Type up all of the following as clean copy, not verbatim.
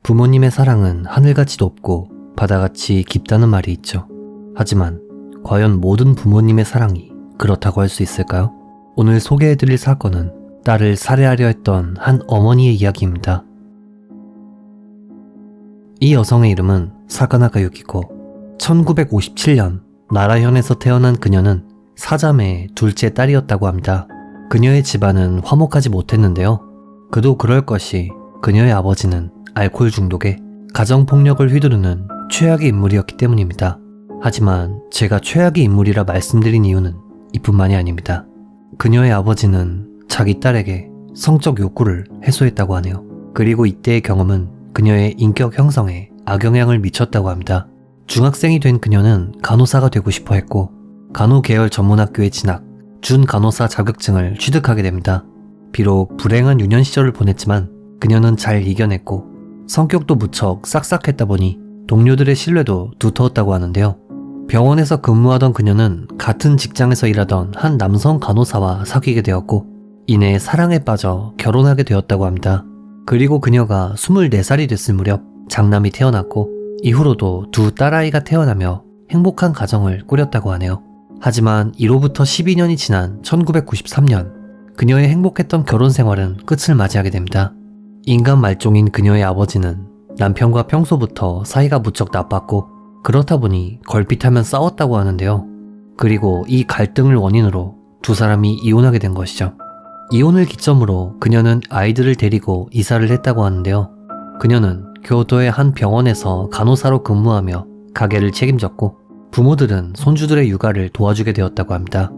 부모님의 사랑은 하늘같이 높고 바다같이 깊다는 말이 있죠. 하지만 과연 모든 부모님의 사랑이 그렇다고 할 수 있을까요? 오늘 소개해드릴 사건은 딸을 살해하려 했던 한 어머니의 이야기입니다. 이 여성의 이름은 사가나가 유키코. 1957년 나라현에서 태어난 그녀는 사자매의 둘째 딸이었다고 합니다. 그녀의 집안은 화목하지 못했는데요. 그도 그럴 것이 그녀의 아버지는 알코올 중독에 가정폭력을 휘두르는 최악의 인물이었기 때문입니다. 하지만 제가 최악의 인물이라 말씀드린 이유는 이뿐만이 아닙니다. 그녀의 아버지는 자기 딸에게 성적 욕구를 해소했다고 하네요. 그리고 이때의 경험은 그녀의 인격 형성에 악영향을 미쳤다고 합니다. 중학생이 된 그녀는 간호사가 되고 싶어 했고 간호계열 전문학교에 진학, 준간호사 자격증을 취득하게 됩니다. 비록 불행한 유년 시절을 보냈지만 그녀는 잘 이겨냈고 성격도 무척 싹싹했다 보니 동료들의 신뢰도 두터웠다고 하는데요. 병원에서 근무하던 그녀는 같은 직장에서 일하던 한 남성 간호사와 사귀게 되었고 이내 사랑에 빠져 결혼하게 되었다고 합니다. 그리고 그녀가 24살이 됐을 무렵 장남이 태어났고 이후로도 두 딸아이가 태어나며 행복한 가정을 꾸렸다고 하네요. 하지만 이로부터 12년이 지난 1993년 그녀의 행복했던 결혼 생활은 끝을 맞이하게 됩니다. 인간 말종인 그녀의 아버지는 남편과 평소부터 사이가 무척 나빴고 그렇다 보니 걸핏하면 싸웠다고 하는데요. 그리고 이 갈등을 원인으로 두 사람이 이혼하게 된 것이죠. 이혼을 기점으로 그녀는 아이들을 데리고 이사를 했다고 하는데요. 그녀는 교도의 한 병원에서 간호사로 근무하며 가게를 책임졌고 부모들은 손주들의 육아를 도와주게 되었다고 합니다.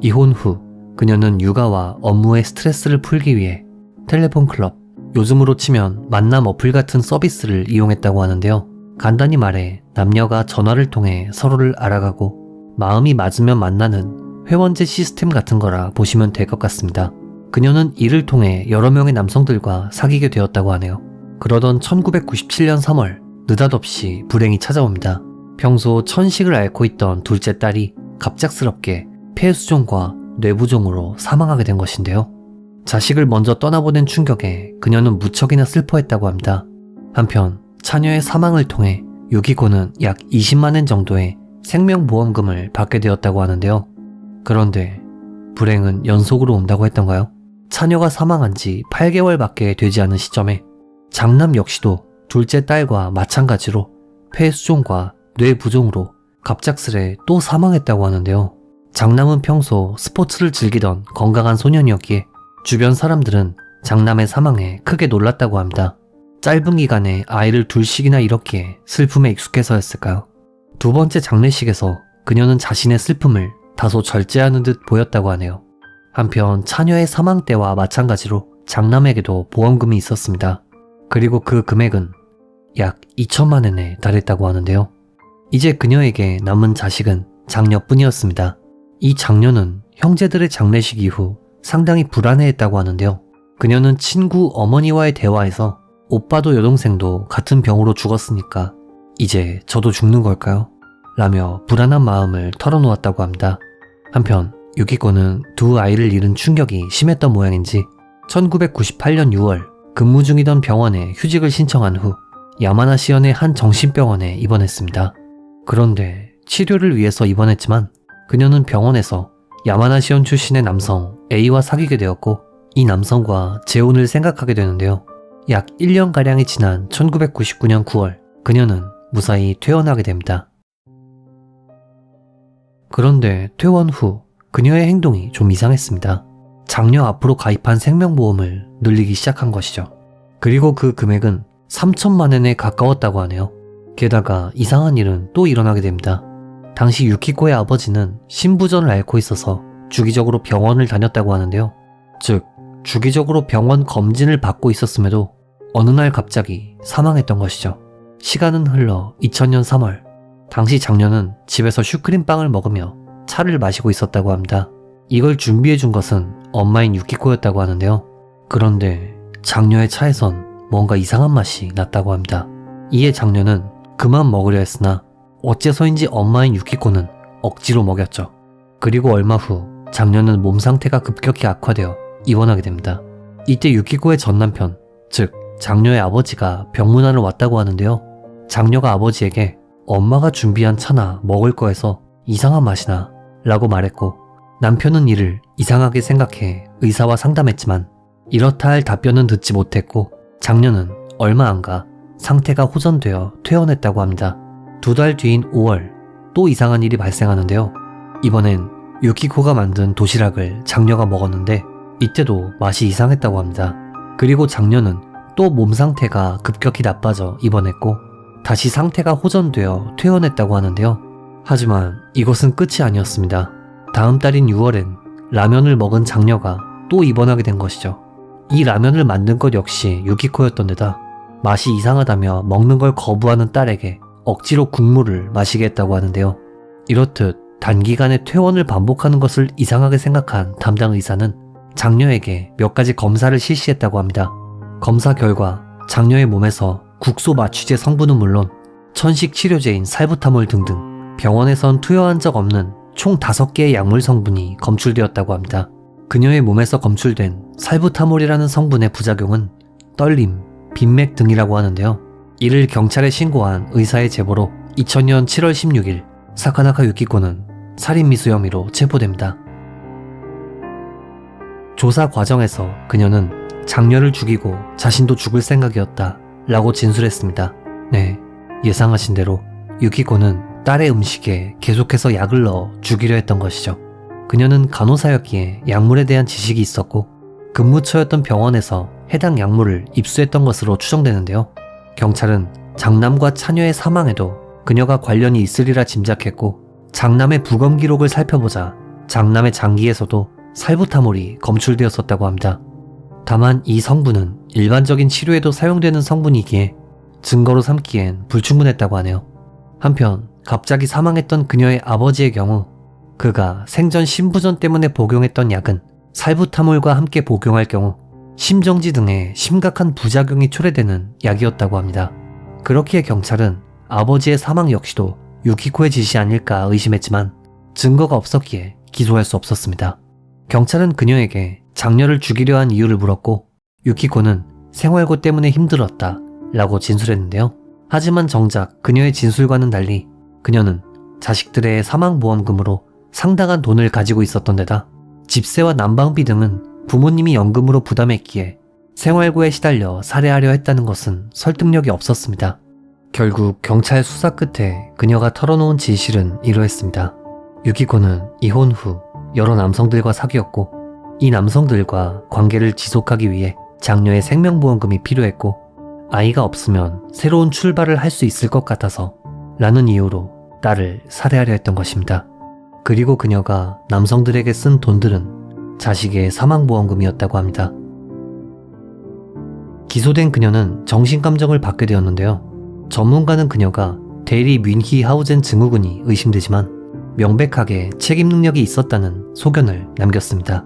이혼 후 그녀는 육아와 업무의 스트레스를 풀기 위해 텔레폰 클럽, 요즘으로 치면 만남 어플 같은 서비스를 이용했다고 하는데요. 간단히 말해 남녀가 전화를 통해 서로를 알아가고 마음이 맞으면 만나는 회원제 시스템 같은 거라 보시면 될 것 같습니다. 그녀는 이를 통해 여러 명의 남성들과 사귀게 되었다고 하네요. 그러던 1997년 3월 느닷없이 불행이 찾아옵니다. 평소 천식을 앓고 있던 둘째 딸이 갑작스럽게 폐수종과 뇌부종으로 사망하게 된 것인데요. 자식을 먼저 떠나보낸 충격에 그녀는 무척이나 슬퍼했다고 합니다. 한편 자녀의 사망을 통해 유키코는 약 20만엔 정도의 생명보험금을 받게 되었다고 하는데요. 그런데 불행은 연속으로 온다고 했던가요? 자녀가 사망한 지 8개월밖에 되지 않은 시점에 장남 역시도 둘째 딸과 마찬가지로 폐수종과 뇌부종으로 갑작스레 또 사망했다고 하는데요. 장남은 평소 스포츠를 즐기던 건강한 소년이었기에 주변 사람들은 장남의 사망에 크게 놀랐다고 합니다. 짧은 기간에 아이를 둘씩이나 잃었기에 슬픔에 익숙해서였을까요? 두 번째 장례식에서 그녀는 자신의 슬픔을 다소 절제하는 듯 보였다고 하네요. 한편 차녀의 사망 때와 마찬가지로 장남에게도 보험금이 있었습니다. 그리고 그 금액은 약 2천만엔에 달했다고 하는데요. 이제 그녀에게 남은 자식은 장녀뿐이었습니다. 이 장녀는 형제들의 장례식 이후 상당히 불안해했다고 하는데요. 그녀는 친구 어머니와의 대화에서 오빠도 여동생도 같은 병으로 죽었으니까 이제 저도 죽는 걸까요? 라며 불안한 마음을 털어놓았다고 합니다. 한편 유키코는 두 아이를 잃은 충격이 심했던 모양인지 1998년 6월 근무 중이던 병원에 휴직을 신청한 후 야마나시현의 한 정신병원에 입원했습니다. 그런데 치료를 위해서 입원했지만 그녀는 병원에서 야마나시현 출신의 남성 A와 사귀게 되었고 이 남성과 재혼을 생각하게 되는데요. 약 1년가량이 지난 1999년 9월 그녀는 무사히 퇴원하게 됩니다. 그런데 퇴원 후 그녀의 행동이 좀 이상했습니다. 장녀 앞으로 가입한 생명보험을 늘리기 시작한 것이죠. 그리고 그 금액은 3천만엔에 가까웠다고 하네요. 게다가 이상한 일은 또 일어나게 됩니다. 당시 유키코의 아버지는 신부전을 앓고 있어서 주기적으로 병원을 다녔다고 하는데요. 즉 주기적으로 병원 검진을 받고 있었음에도 어느 날 갑자기 사망했던 것이죠. 시간은 흘러 2000년 3월 당시 장녀는 집에서 슈크림빵을 먹으며 차를 마시고 있었다고 합니다. 이걸 준비해 준 것은 엄마인 유키코였다고 하는데요. 그런데 장녀의 차에선 뭔가 이상한 맛이 났다고 합니다. 이에 장녀는 그만 먹으려 했으나 어째서인지 엄마인 유키코는 억지로 먹였죠. 그리고 얼마 후 장녀는 몸 상태가 급격히 악화되어 입원하게 됩니다. 이때 유키코의 전 남편, 즉 장녀의 아버지가 병문안을 왔다고 하는데요. 장녀가 아버지에게 엄마가 준비한 차나 먹을 거 해서 이상한 맛이 나 라고 말했고, 남편은 이를 이상하게 생각해 의사와 상담했지만 이렇다 할 답변은 듣지 못했고, 장녀는 얼마 안 가 상태가 호전되어 퇴원했다고 합니다. 2달 뒤인 5월 또 이상한 일이 발생하는데요. 이번엔 유키코가 만든 도시락을 장녀가 먹었는데 이때도 맛이 이상했다고 합니다. 그리고 장녀는 또 몸 상태가 급격히 나빠져 입원했고 다시 상태가 호전되어 퇴원했다고 하는데요. 하지만 이것은 끝이 아니었습니다. 다음 달인 6월엔 라면을 먹은 장녀가 또 입원하게 된 것이죠. 이 라면을 만든 것 역시 유키코였던 데다 맛이 이상하다며 먹는 걸 거부하는 딸에게 억지로 국물을 마시게 했다고 하는데요. 이렇듯 단기간에 퇴원을 반복하는 것을 이상하게 생각한 담당 의사는 장녀에게 몇 가지 검사를 실시했다고 합니다. 검사 결과 장녀의 몸에서 국소 마취제 성분은 물론 천식 치료제인 살부타몰 등등 병원에선 투여한 적 없는 총 5개의 약물 성분이 검출되었다고 합니다. 그녀의 몸에서 검출된 살부타몰이라는 성분의 부작용은 떨림, 빈맥 등이라고 하는데요. 이를 경찰에 신고한 의사의 제보로 2000년 7월 16일 사카나카 유키코는 살인미수 혐의로 체포됩니다. 조사 과정에서 그녀는 장녀를 죽이고 자신도 죽을 생각이었다 라고 진술했습니다. 네, 예상하신 대로 유키코는 딸의 음식에 계속해서 약을 넣어 죽이려 했던 것이죠. 그녀는 간호사였기에 약물에 대한 지식이 있었고 근무처였던 병원에서 해당 약물을 입수했던 것으로 추정되는데요. 경찰은 장남과 차녀의 사망에도 그녀가 관련이 있으리라 짐작했고 장남의 부검 기록을 살펴보자 장남의 장기에서도 살부타몰이 검출되었었다고 합니다. 다만 이 성분은 일반적인 치료에도 사용되는 성분이기에 증거로 삼기엔 불충분했다고 하네요. 한편 갑자기 사망했던 그녀의 아버지의 경우 그가 생전 심부전 때문에 복용했던 약은 살부타몰과 함께 복용할 경우 심정지 등의 심각한 부작용이 초래되는 약이었다고 합니다. 그렇기에 경찰은 아버지의 사망 역시도 유키코의 짓이 아닐까 의심했지만 증거가 없었기에 기소할 수 없었습니다. 경찰은 그녀에게 장녀를 죽이려 한 이유를 물었고 유키코는 생활고 때문에 힘들었다 라고 진술했는데요. 하지만 정작 그녀의 진술과는 달리 그녀는 자식들의 사망보험금으로 상당한 돈을 가지고 있었던 데다 집세와 난방비 등은 부모님이 연금으로 부담했기에 생활고에 시달려 살해하려 했다는 것은 설득력이 없었습니다. 결국 경찰 수사 끝에 그녀가 털어놓은 진실은 이러했습니다. 유키코는 이혼 후 여러 남성들과 사귀었고 이 남성들과 관계를 지속하기 위해 장녀의 생명보험금이 필요했고 아이가 없으면 새로운 출발을 할 수 있을 것 같아서 라는 이유로 딸을 살해하려 했던 것입니다. 그리고 그녀가 남성들에게 쓴 돈들은 자식의 사망보험금이었다고 합니다. 기소된 그녀는 정신감정을 받게 되었는데요. 전문가는 그녀가 대리 뮌히하우젠 증후군이 의심되지만 명백하게 책임 능력이 있었다는 소견을 남겼습니다.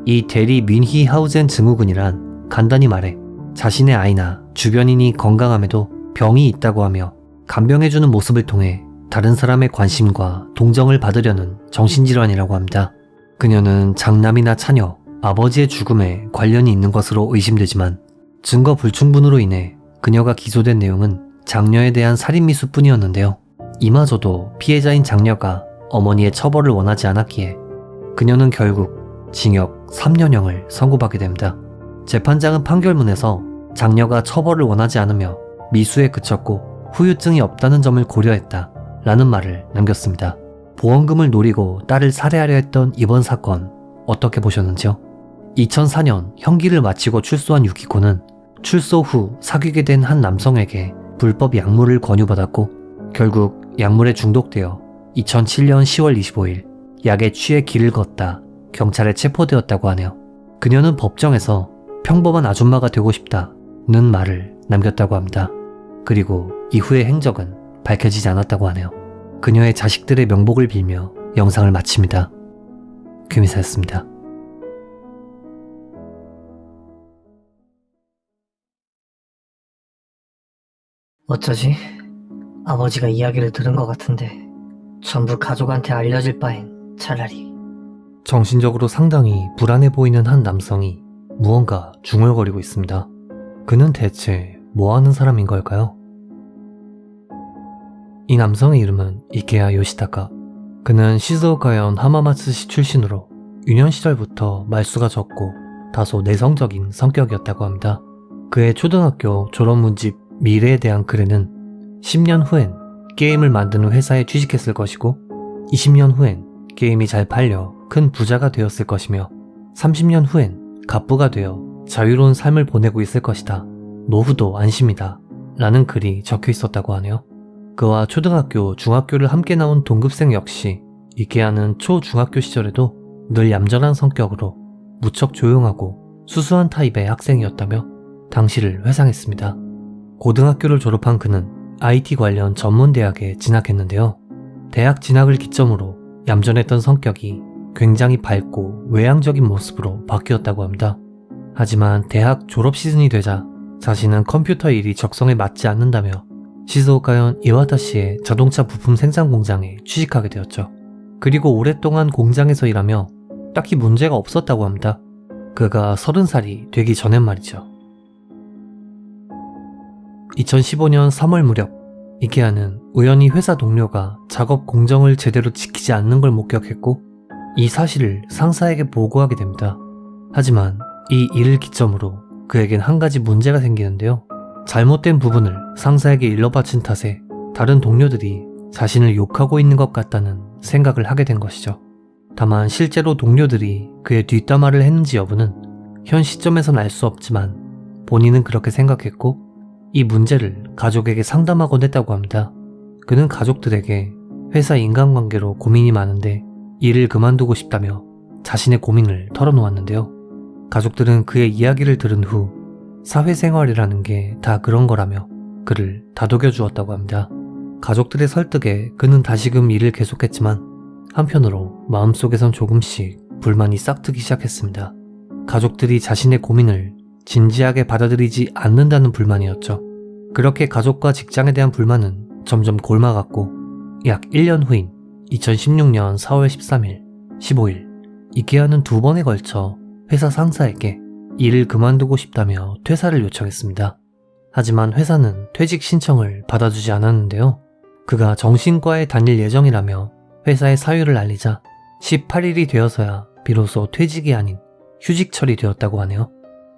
이 대리 뮌히하우젠 증후군이란 간단히 말해 자신의 아이나 주변인이 건강함에도 병이 있다고 하며 간병해주는 모습을 통해 다른 사람의 관심과 동정을 받으려는 정신질환이라고 합니다. 그녀는 장남이나 차녀, 아버지의 죽음에 관련이 있는 것으로 의심되지만 증거 불충분으로 인해 그녀가 기소된 내용은 장녀에 대한 살인미수뿐이었는데요. 이마저도 피해자인 장녀가 어머니의 처벌을 원하지 않았기에 그녀는 결국 징역 3년형을 선고받게 됩니다. 재판장은 판결문에서 장녀가 처벌을 원하지 않으며 미수에 그쳤고 후유증이 없다는 점을 고려했다 라는 말을 남겼습니다. 보험금을 노리고 딸을 살해하려 했던 이번 사건 어떻게 보셨는지요? 2004년 형기를 마치고 출소한 유키코는 출소 후 사귀게 된 한 남성에게 불법 약물을 권유받았고 결국 약물에 중독되어 2007년 10월 25일 약에 취해 길을 걷다 경찰에 체포되었다고 하네요. 그녀는 법정에서 평범한 아줌마가 되고 싶다는 말을 남겼다고 합니다. 그리고 이후의 행적은 밝혀지지 않았다고 하네요. 그녀의 자식들의 명복을 빌며 영상을 마칩니다. 규미사였습니다. 어쩌지? 아버지가 이야기를 들은 것 같은데 전부 가족한테 알려질 바엔 차라리. 정신적으로 상당히 불안해 보이는 한 남성이 무언가 중얼거리고 있습니다. 그는 대체 뭐 하는 사람인 걸까요? 이 남성의 이름은 이케야 요시타카. 그는 시즈오카현 하마마츠시 출신으로 유년 시절부터 말수가 적고 다소 내성적인 성격이었다고 합니다. 그의 초등학교 졸업 문집 미래에 대한 글에는 10년 후엔 게임을 만드는 회사에 취직했을 것이고 20년 후엔 게임이 잘 팔려 큰 부자가 되었을 것이며 30년 후엔 갑부가 되어 자유로운 삶을 보내고 있을 것이다. 노후도 안심이다. 라는 글이 적혀 있었다고 하네요. 그와 초등학교, 중학교를 함께 나온 동급생 역시 이케야는 초중학교 시절에도 늘 얌전한 성격으로 무척 조용하고 수수한 타입의 학생이었다며 당시를 회상했습니다. 고등학교를 졸업한 그는 IT 관련 전문대학에 진학했는데요. 대학 진학을 기점으로 얌전했던 성격이 굉장히 밝고 외향적인 모습으로 바뀌었다고 합니다. 하지만 대학 졸업 시즌이 되자 자신은 컴퓨터 일이 적성에 맞지 않는다며 시즈오카현 이와타시의 자동차 부품 생산 공장에 취직하게 되었죠. 그리고 오랫동안 공장에서 일하며 딱히 문제가 없었다고 합니다. 그가 30살이 되기 전엔 말이죠. 2015년 3월 무렵 이케야는 우연히 회사 동료가 작업 공정을 제대로 지키지 않는 걸 목격했고 이 사실을 상사에게 보고하게 됩니다. 하지만 이 일을 기점으로 그에겐 한 가지 문제가 생기는데요. 잘못된 부분을 상사에게 일러바친 탓에 다른 동료들이 자신을 욕하고 있는 것 같다는 생각을 하게 된 것이죠. 다만 실제로 동료들이 그의 뒷담화를 했는지 여부는 현 시점에선 알 수 없지만 본인은 그렇게 생각했고 이 문제를 가족에게 상담하곤 했다고 합니다. 그는 가족들에게 회사 인간관계로 고민이 많은데 일을 그만두고 싶다며 자신의 고민을 털어놓았는데요. 가족들은 그의 이야기를 들은 후 사회생활이라는 게 다 그런 거라며 그를 다독여 주었다고 합니다. 가족들의 설득에 그는 다시금 일을 계속했지만 한편으로 마음속에선 조금씩 불만이 싹트기 시작했습니다. 가족들이 자신의 고민을 진지하게 받아들이지 않는다는 불만이었죠. 그렇게 가족과 직장에 대한 불만은 점점 골마갔고 약 1년 후인 2016년 4월 13일, 15일 이케야는 2번에 걸쳐 회사 상사에게 일을 그만두고 싶다며 퇴사를 요청했습니다. 하지만 회사는 퇴직 신청을 받아주지 않았는데요. 그가 정신과에 다닐 예정이라며 회사에 사유를 알리자 18일이 되어서야 비로소 퇴직이 아닌 휴직 처리되었다고 하네요.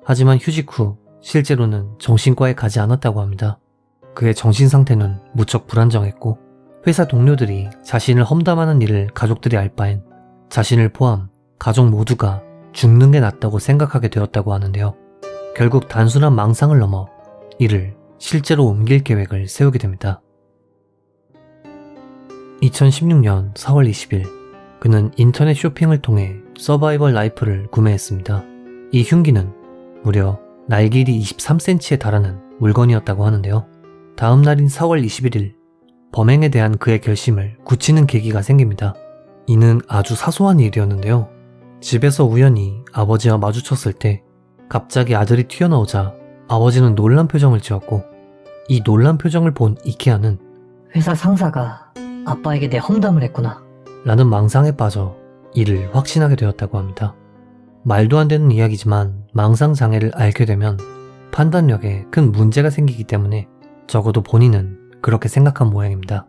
하지만 휴직 후 실제로는 정신과에 가지 않았다고 합니다. 그의 정신 상태는 무척 불안정했고 회사 동료들이 자신을 험담하는 일을 가족들이 알 바엔 자신을 포함 가족 모두가 죽는 게 낫다고 생각하게 되었다고 하는데요. 결국 단순한 망상을 넘어 이를 실제로 옮길 계획을 세우게 됩니다. 2016년 4월 20일 그는 인터넷 쇼핑을 통해 서바이벌 라이플을 구매했습니다. 이 흉기는 무려 날길이 23cm에 달하는 물건이었다고 하는데요. 다음 날인 4월 21일 범행에 대한 그의 결심을 굳히는 계기가 생깁니다. 이는 아주 사소한 일이었는데요. 집에서 우연히 아버지와 마주쳤을 때 갑자기 아들이 튀어나오자 아버지는 놀란 표정을 지었고 이 놀란 표정을 본 이케야는 회사 상사가 아빠에게 내 험담을 했구나. 라는 망상에 빠져 이를 확신하게 되었다고 합니다. 말도 안 되는 이야기지만 망상장애를 앓게 되면 판단력에 큰 문제가 생기기 때문에 적어도 본인은 그렇게 생각한 모양입니다.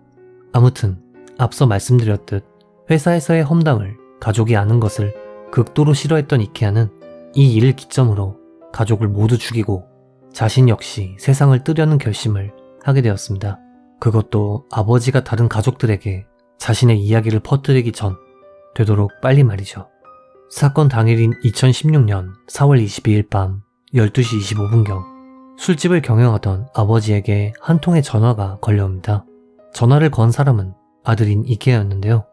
아무튼 앞서 말씀드렸듯 회사에서의 험담을 가족이 아는 것을 극도로 싫어했던 이케야는 이 일을 기점으로 가족을 모두 죽이고 자신 역시 세상을 뜨려는 결심을 하게 되었습니다. 그것도 아버지가 다른 가족들에게 자신의 이야기를 퍼뜨리기 전 되도록 빨리 말이죠. 사건 당일인 2016년 4월 22일 밤 12시 25분경 술집을 경영하던 아버지에게 한 통의 전화가 걸려옵니다. 전화를 건 사람은 아들인 이케야였는데요.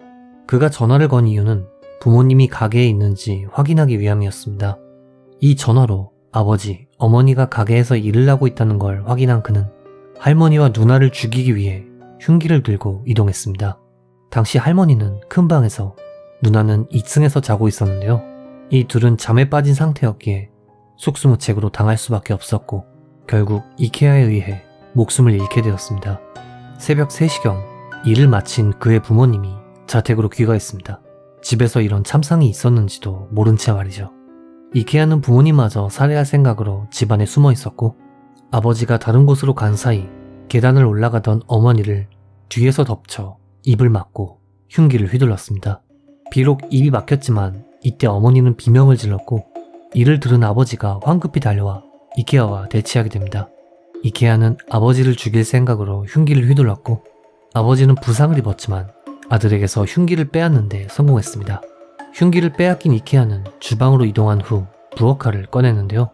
그가 전화를 건 이유는 부모님이 가게에 있는지 확인하기 위함이었습니다. 이 전화로 아버지, 어머니가 가게에서 일을 하고 있다는 걸 확인한 그는 할머니와 누나를 죽이기 위해 흉기를 들고 이동했습니다. 당시 할머니는 큰 방에서 누나는 2층에서 자고 있었는데요. 이 둘은 잠에 빠진 상태였기에 속수무책으로 당할 수밖에 없었고 결국 이케야에 의해 목숨을 잃게 되었습니다. 새벽 3시경 일을 마친 그의 부모님이 자택으로 귀가했습니다. 집에서 이런 참상이 있었는지도 모른 채 말이죠. 이케야는 부모님마저 살해할 생각으로 집안에 숨어 있었고 아버지가 다른 곳으로 간 사이 계단을 올라가던 어머니를 뒤에서 덮쳐 입을 막고 흉기를 휘둘렀습니다. 비록 입이 막혔지만 이때 어머니는 비명을 질렀고 이를 들은 아버지가 황급히 달려와 이케아와 대치하게 됩니다. 이케아는 아버지를 죽일 생각으로 흉기를 휘둘렀고 아버지는 부상을 입었지만 아들에게서 흉기를 빼앗는데 성공했습니다. 흉기를 빼앗긴 이케아는 주방으로 이동한 후 부엌칼을 꺼냈는데요.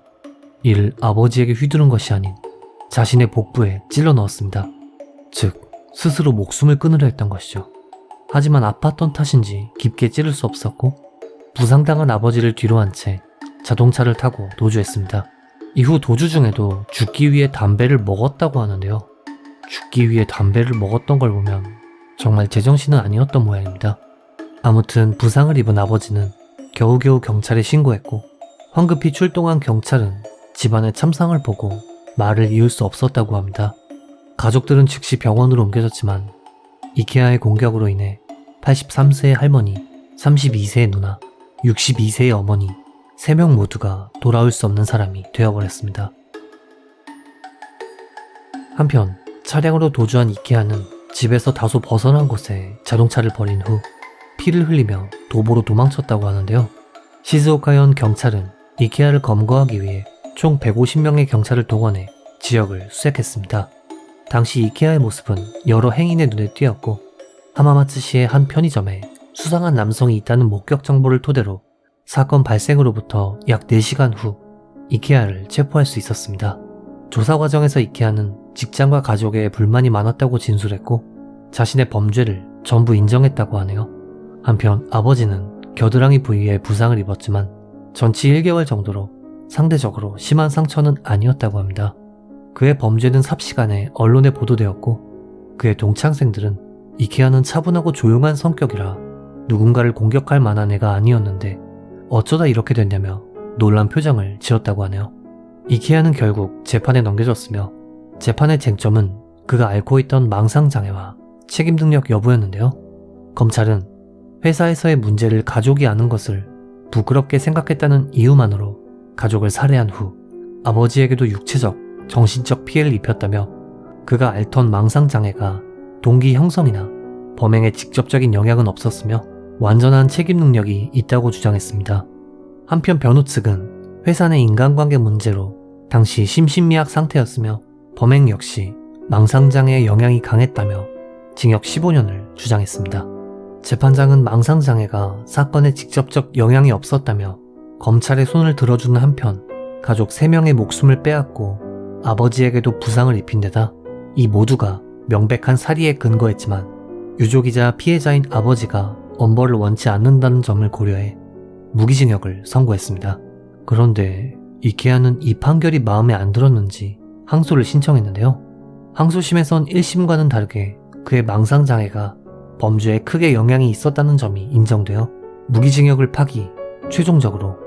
이를 아버지에게 휘두른 것이 아닌 자신의 복부에 찔러 넣었습니다. 즉 스스로 목숨을 끊으려 했던 것이죠. 하지만 아팠던 탓인지 깊게 찌를 수 없었고 부상당한 아버지를 뒤로 한 채 자동차를 타고 도주했습니다. 이후 도주 중에도 죽기 위해 담배를 먹었다고 하는데요. 죽기 위해 담배를 먹었던 걸 보면 정말 제정신은 아니었던 모양입니다. 아무튼 부상을 입은 아버지는 겨우겨우 경찰에 신고했고 황급히 출동한 경찰은 집안의 참상을 보고 말을 이을 수 없었다고 합니다. 가족들은 즉시 병원으로 옮겨졌지만 이케아의 공격으로 인해 83세의 할머니, 32세의 누나, 62세의 어머니 3명 모두가 돌아올 수 없는 사람이 되어버렸습니다. 한편 차량으로 도주한 이케아는 집에서 다소 벗어난 곳에 자동차를 버린 후 피를 흘리며 도보로 도망쳤다고 하는데요. 시즈오카현 경찰은 이케아를 검거하기 위해 총 150명의 경찰을 동원해 지역을 수색했습니다. 당시 이케아의 모습은 여러 행인의 눈에 띄었고 하마마츠시의 한 편의점에 수상한 남성이 있다는 목격 정보를 토대로 사건 발생으로부터 약 4시간 후 이케아를 체포할 수 있었습니다. 조사 과정에서 이케아는 직장과 가족에 불만이 많았다고 진술했고 자신의 범죄를 전부 인정했다고 하네요. 한편 아버지는 겨드랑이 부위에 부상을 입었지만 전치 1개월 정도로 상대적으로 심한 상처는 아니었다고 합니다. 그의 범죄는 삽시간에 언론에 보도되었고 그의 동창생들은 이케아는 차분하고 조용한 성격이라 누군가를 공격할 만한 애가 아니었는데 어쩌다 이렇게 됐냐며 놀란 표정을 지었다고 하네요. 이케아는 결국 재판에 넘겨졌으며 재판의 쟁점은 그가 앓고 있던 망상장애와 책임 능력 여부였는데요. 검찰은 회사에서의 문제를 가족이 아는 것을 부끄럽게 생각했다는 이유만으로 가족을 살해한 후 아버지에게도 육체적, 정신적 피해를 입혔다며 그가 앓던 망상장애가 동기 형성이나 범행에 직접적인 영향은 없었으며 완전한 책임 능력이 있다고 주장했습니다. 한편 변호 측은 회사 내 인간관계 문제로 당시 심신미약 상태였으며 범행 역시 망상장애의 영향이 강했다며 징역 15년을 주장했습니다. 재판장은 망상장애가 사건에 직접적 영향이 없었다며 검찰의 손을 들어주는 한편 가족 3명의 목숨을 빼앗고 아버지에게도 부상을 입힌 데다 이 모두가 명백한 살해에 근거했지만 유족이자 피해자인 아버지가 엄벌을 원치 않는다는 점을 고려해 무기징역을 선고했습니다. 그런데 이케아는 이 판결이 마음에 안 들었는지 항소를 신청했는데요. 항소심에선 1심과는 다르게 그의 망상장애가 범죄에 크게 영향이 있었다는 점이 인정되어 무기징역을 파기 최종적으로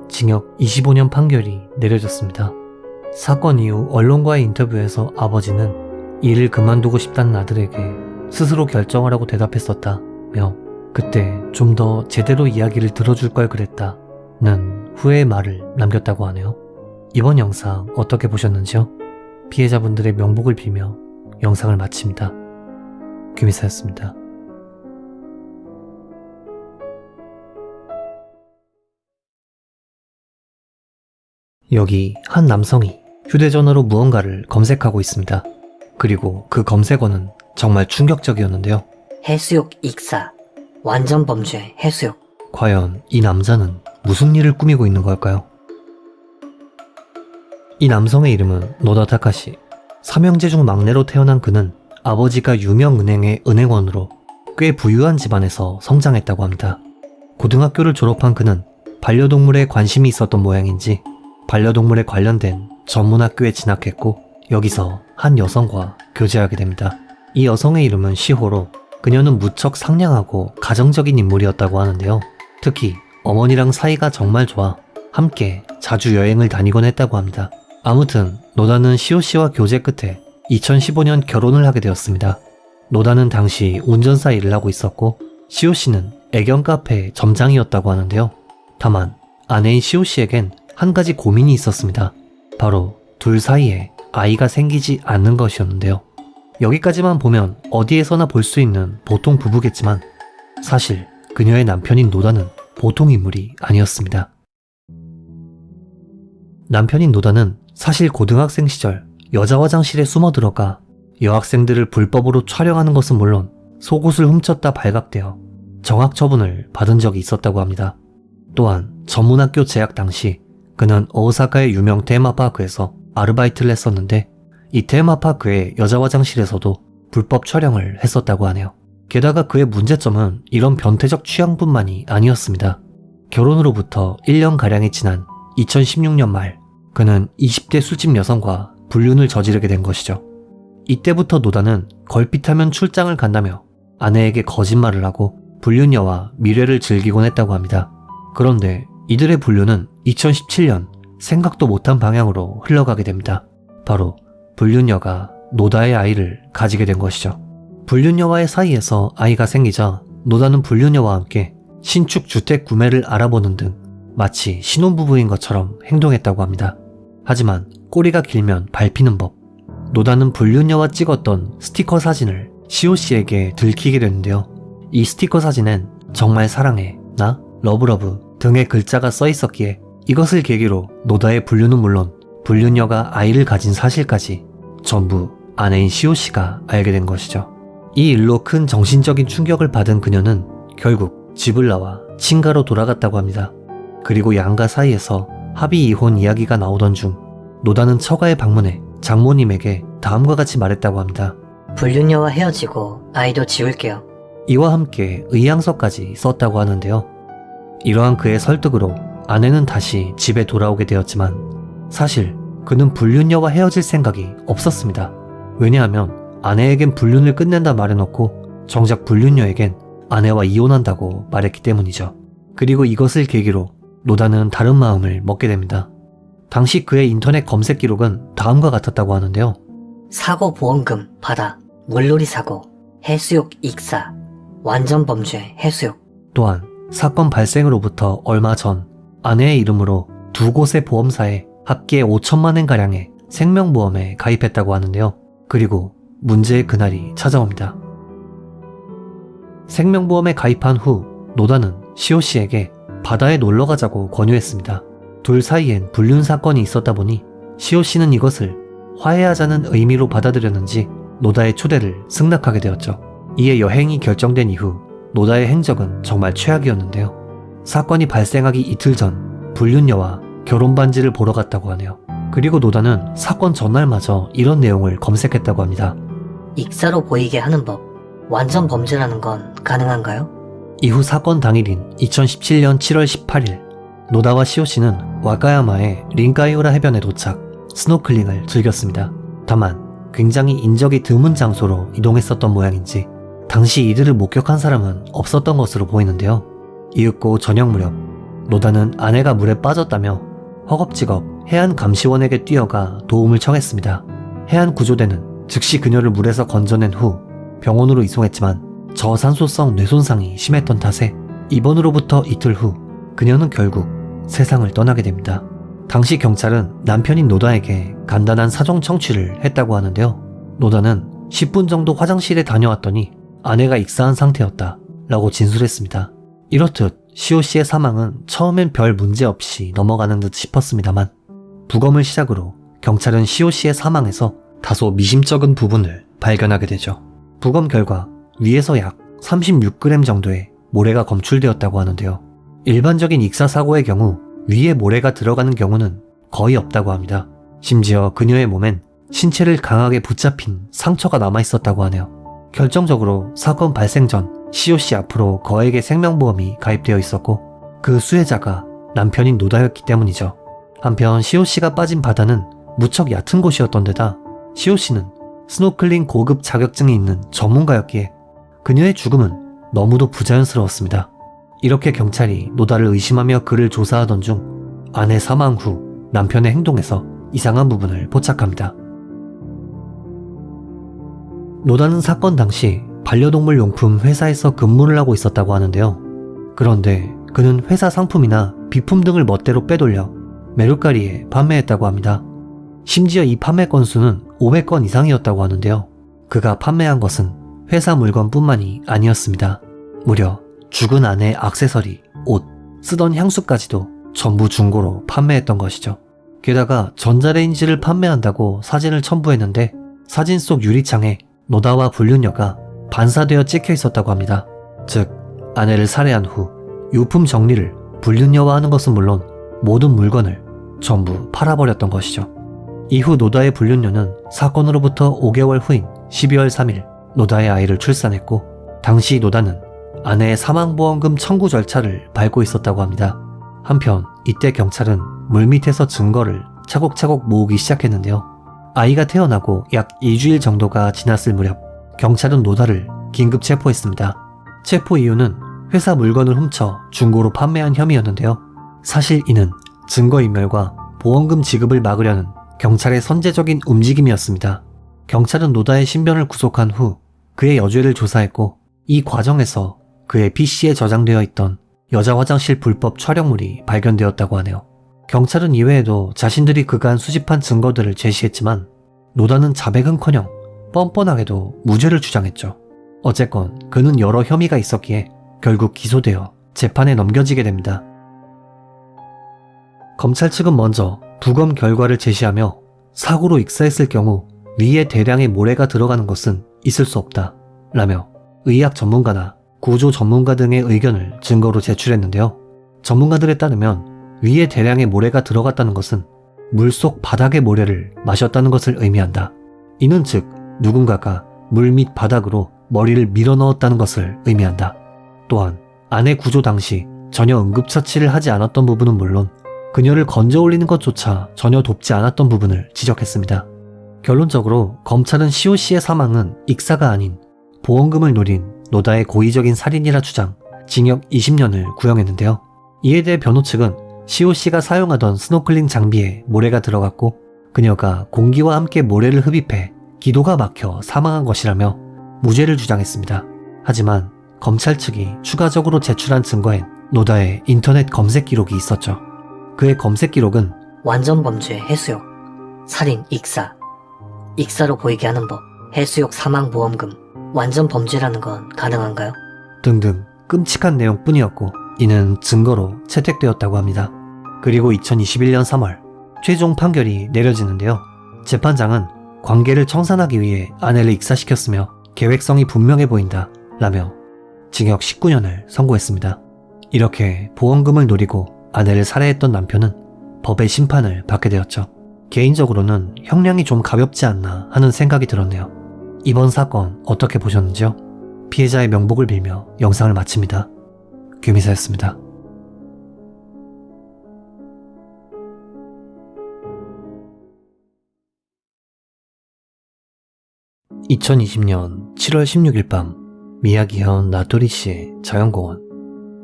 징역 25년 판결이 내려졌습니다. 사건 이후 언론과의 인터뷰에서 아버지는 일을 그만두고 싶다는 아들에게 스스로 결정하라고 대답했었다며 그때 좀 더 제대로 이야기를 들어줄 걸 그랬다는 후회의 말을 남겼다고 하네요. 이번 영상 어떻게 보셨는지요? 피해자분들의 명복을 빌며 영상을 마칩니다. 규미사였습니다. 여기 한 남성이 휴대전화로 무언가를 검색하고 있습니다. 그리고 그 검색어는 정말 충격적이었는데요. 해수욕 익사. 완전 범죄 해수욕. 과연 이 남자는 무슨 일을 꾸미고 있는 걸까요? 이 남성의 이름은 노다 타카시. 삼형제 중 막내로 태어난 그는 아버지가 유명 은행의 은행원으로 꽤 부유한 집안에서 성장했다고 합니다. 고등학교를 졸업한 그는 반려동물에 관심이 있었던 모양인지 반려동물에 관련된 전문학교에 진학했고 여기서 한 여성과 교제하게 됩니다. 이 여성의 이름은 시호로 그녀는 무척 상냥하고 가정적인 인물이었다고 하는데요. 특히 어머니랑 사이가 정말 좋아 함께 자주 여행을 다니곤 했다고 합니다. 아무튼 노다는 시호 씨와 교제 끝에 2015년 결혼을 하게 되었습니다. 노다는 당시 운전사 일을 하고 있었고 시호 씨는 애견 카페 점장이었다고 하는데요. 다만 아내인 시호 씨에겐 한 가지 고민이 있었습니다. 바로 둘 사이에 아이가 생기지 않는 것이었는데요. 여기까지만 보면 어디에서나 볼 수 있는 보통 부부겠지만 사실 그녀의 남편인 노다는 보통 인물이 아니었습니다. 남편인 노다는 사실 고등학생 시절 여자 화장실에 숨어 들어가 여학생들을 불법으로 촬영하는 것은 물론 속옷을 훔쳤다 발각되어 정학 처분을 받은 적이 있었다고 합니다. 또한 전문학교 재학 당시 그는 오사카의 유명 테마파크에서 아르바이트를 했었는데 이 테마파크의 여자 화장실에서도 불법 촬영을 했었다고 하네요. 게다가 그의 문제점은 이런 변태적 취향뿐만이 아니었습니다. 결혼으로부터 1년가량이 지난 2016년 말 그는 20대 술집 여성과 불륜을 저지르게 된 것이죠. 이때부터 노다는 걸핏하면 출장을 간다며 아내에게 거짓말을 하고 불륜녀와 미래를 즐기곤 했다고 합니다. 그런데 이들의 불륜은 2017년 생각도 못한 방향으로 흘러가게 됩니다. 바로 불륜녀가 노다의 아이를 가지게 된 것이죠. 불륜녀와의 사이에서 아이가 생기자 노다는 불륜녀와 함께 신축 주택 구매를 알아보는 등 마치 신혼부부인 것처럼 행동했다고 합니다. 하지만 꼬리가 길면 밟히는 법. 노다는 불륜녀와 찍었던 스티커 사진을 시오씨에게 들키게 되는데요. 이 스티커 사진엔 정말 사랑해, 나, 러브러브 등의 글자가 써 있었기에 이것을 계기로 노다의 불륜은 물론 불륜녀가 아이를 가진 사실까지 전부 아내인 시오씨가 알게 된 것이죠. 이 일로 큰 정신적인 충격을 받은 그녀는 결국 집을 나와 친가로 돌아갔다고 합니다. 그리고 양가 사이에서 합의 이혼 이야기가 나오던 중 노다는 처가에 방문해 장모님에게 다음과 같이 말했다고 합니다. 불륜녀와 헤어지고 아이도 지울게요. 이와 함께 의향서까지 썼다고 하는데요. 이러한 그의 설득으로 아내는 다시 집에 돌아오게 되었지만 사실 그는 불륜녀와 헤어질 생각이 없었습니다. 왜냐하면 아내에겐 불륜을 끝낸다 말해놓고 정작 불륜녀에겐 아내와 이혼한다고 말했기 때문이죠. 그리고 이것을 계기로 노다는 다른 마음을 먹게 됩니다. 당시 그의 인터넷 검색 기록은 다음과 같았다고 하는데요. 사고 보험금 받아. 물놀이 사고. 해수욕 익사. 완전 범죄 해수욕. 또한 사건 발생으로부터 얼마 전 아내의 이름으로 두 곳의 보험사에 합계 5천만 엔가량의 생명보험에 가입했다고 하는데요. 그리고 문제의 그날이 찾아옵니다. 생명보험에 가입한 후 노다는 시오씨에게 바다에 놀러가자고 권유했습니다. 둘 사이엔 불륜 사건이 있었다 보니 시오씨는 이것을 화해하자는 의미로 받아들였는지 노다의 초대를 승낙하게 되었죠. 이에 여행이 결정된 이후 노다의 행적은 정말 최악이었는데요. 사건이 발생하기 이틀 전 불륜녀와 결혼 반지를 보러 갔다고 하네요. 그리고 노다는 사건 전날마저 이런 내용을 검색했다고 합니다. 익사로 보이게 하는 법. 완전 범죄라는 건 가능한가요? 이후 사건 당일인 2017년 7월 18일 노다와 시오씨는 와카야마의 린카이오라 해변에 도착, 스노클링을 즐겼습니다. 다만 굉장히 인적이 드문 장소로 이동했었던 모양인지 당시 이들을 목격한 사람은 없었던 것으로 보이는데요. 이윽고 저녁 무렵 노다는 아내가 물에 빠졌다며 허겁지겁 해안감시원에게 뛰어가 도움을 청했습니다. 해안구조대는 즉시 그녀를 물에서 건져낸 후 병원으로 이송했지만 저산소성 뇌손상이 심했던 탓에 입원으로부터 이틀 후 그녀는 결국 세상을 떠나게 됩니다. 당시 경찰은 남편인 노다에게 간단한 사정 청취를 했다고 하는데요. 노다는 10분 정도 화장실에 다녀왔더니 아내가 익사한 상태였다 라고 진술했습니다. 이렇듯 시오씨의 사망은 처음엔 별 문제 없이 넘어가는 듯 싶었습니다만 부검을 시작으로 경찰은 시오씨의 사망에서 다소 미심쩍은 부분을 발견하게 되죠. 부검 결과 위에서 약 36g 정도의 모래가 검출되었다고 하는데요. 일반적인 익사 사고의 경우 위에 모래가 들어가는 경우는 거의 없다고 합니다. 심지어 그녀의 몸엔 신체를 강하게 붙잡힌 상처가 남아있었다고 하네요. 결정적으로 사건 발생 전 시오씨 앞으로 거액의 생명보험이 가입되어 있었고 그 수혜자가 남편인 노다였기 때문이죠. 한편 시오씨가 빠진 바다는 무척 얕은 곳이었던 데다 시오씨는 스노클링 고급 자격증이 있는 전문가였기에 그녀의 죽음은 너무도 부자연스러웠습니다. 이렇게 경찰이 노다를 의심하며 그를 조사하던 중 아내 사망 후 남편의 행동에서 이상한 부분을 포착합니다. 노다는 사건 당시 반려동물 용품 회사에서 근무를 하고 있었다고 하는데요. 그런데 그는 회사 상품이나 비품 등을 멋대로 빼돌려 메루카리에 판매했다고 합니다. 심지어 이 판매 건수는 500건 이상이었다고 하는데요. 그가 판매한 것은 회사 물건뿐만이 아니었습니다. 무려 죽은 아내의 액세서리, 옷, 쓰던 향수까지도 전부 중고로 판매했던 것이죠. 게다가 전자레인지를 판매한다고 사진을 첨부했는데 사진 속 유리창에 노다와 불륜녀가 반사되어 찍혀 있었다고 합니다. 즉, 아내를 살해한 후 유품 정리를 불륜녀와 하는 것은 물론 모든 물건을 전부 팔아버렸던 것이죠. 이후 노다의 불륜녀는 사건으로부터 5개월 후인 12월 3일 노다의 아이를 출산했고, 당시 노다는 아내의 사망보험금 청구 절차를 밟고 있었다고 합니다. 한편 이때 경찰은 물밑에서 증거를 차곡차곡 모으기 시작했는데요. 아이가 태어나고 약 2주일 정도가 지났을 무렵 경찰은 노다를 긴급 체포했습니다. 체포 이유는 회사 물건을 훔쳐 중고로 판매한 혐의였는데요. 사실 이는 증거인멸과 보험금 지급을 막으려는 경찰의 선제적인 움직임이었습니다. 경찰은 노다의 신변을 구속한 후 그의 여죄를 조사했고, 이 과정에서 그의 PC에 저장되어 있던 여자 화장실 불법 촬영물이 발견되었다고 하네요. 경찰은 이외에도 자신들이 그간 수집한 증거들을 제시했지만 노다는 자백은커녕 뻔뻔하게도 무죄를 주장했죠. 어쨌건 그는 여러 혐의가 있었기에 결국 기소되어 재판에 넘겨지게 됩니다. 검찰 측은 먼저 부검 결과를 제시하며 사고로 익사했을 경우 위에 대량의 모래가 들어가는 것은 있을 수 없다 라며 의학 전문가나 구조 전문가 등의 의견을 증거로 제출했는데요. 전문가들에 따르면 위에 대량의 모래가 들어갔다는 것은 물속 바닥의 모래를 마셨다는 것을 의미한다. 이는 즉 누군가가 물 밑 바닥으로 머리를 밀어 넣었다는 것을 의미한다. 또한 아내 구조 당시 전혀 응급처치를 하지 않았던 부분은 물론 그녀를 건져 올리는 것조차 전혀 돕지 않았던 부분을 지적했습니다. 결론적으로 검찰은 COC의 사망은 익사가 아닌 보험금을 노린 노다의 고의적인 살인이라 주장, 징역 20년을 구형했는데요. 이에 대해 변호 측은 COC가 사용하던 스노클링 장비에 모래가 들어갔고 그녀가 공기와 함께 모래를 흡입해 기도가 막혀 사망한 것이라며 무죄를 주장했습니다. 하지만 검찰 측이 추가적으로 제출한 증거엔 노다의 인터넷 검색 기록이 있었죠. 그의 검색 기록은 완전 범죄 해수욕, 살인 익사, 익사로 보이게 하는 법, 해수욕 사망보험금, 완전 범죄라는 건 가능한가요? 등등 끔찍한 내용뿐이었고 이는 증거로 채택되었다고 합니다. 그리고 2021년 3월 최종 판결이 내려지는데요. 재판장은 관계를 청산하기 위해 아내를 익사시켰으며 계획성이 분명해 보인다 라며 징역 19년을 선고했습니다. 이렇게 보험금을 노리고 아내를 살해했던 남편은 법의 심판을 받게 되었죠. 개인적으로는 형량이 좀 가볍지 않나 하는 생각이 들었네요. 이번 사건 어떻게 보셨는지요? 피해자의 명복을 빌며 영상을 마칩니다. 규미사였습니다. (2020년 7월 16일) 밤 미야기현 나토리시의 자연공원.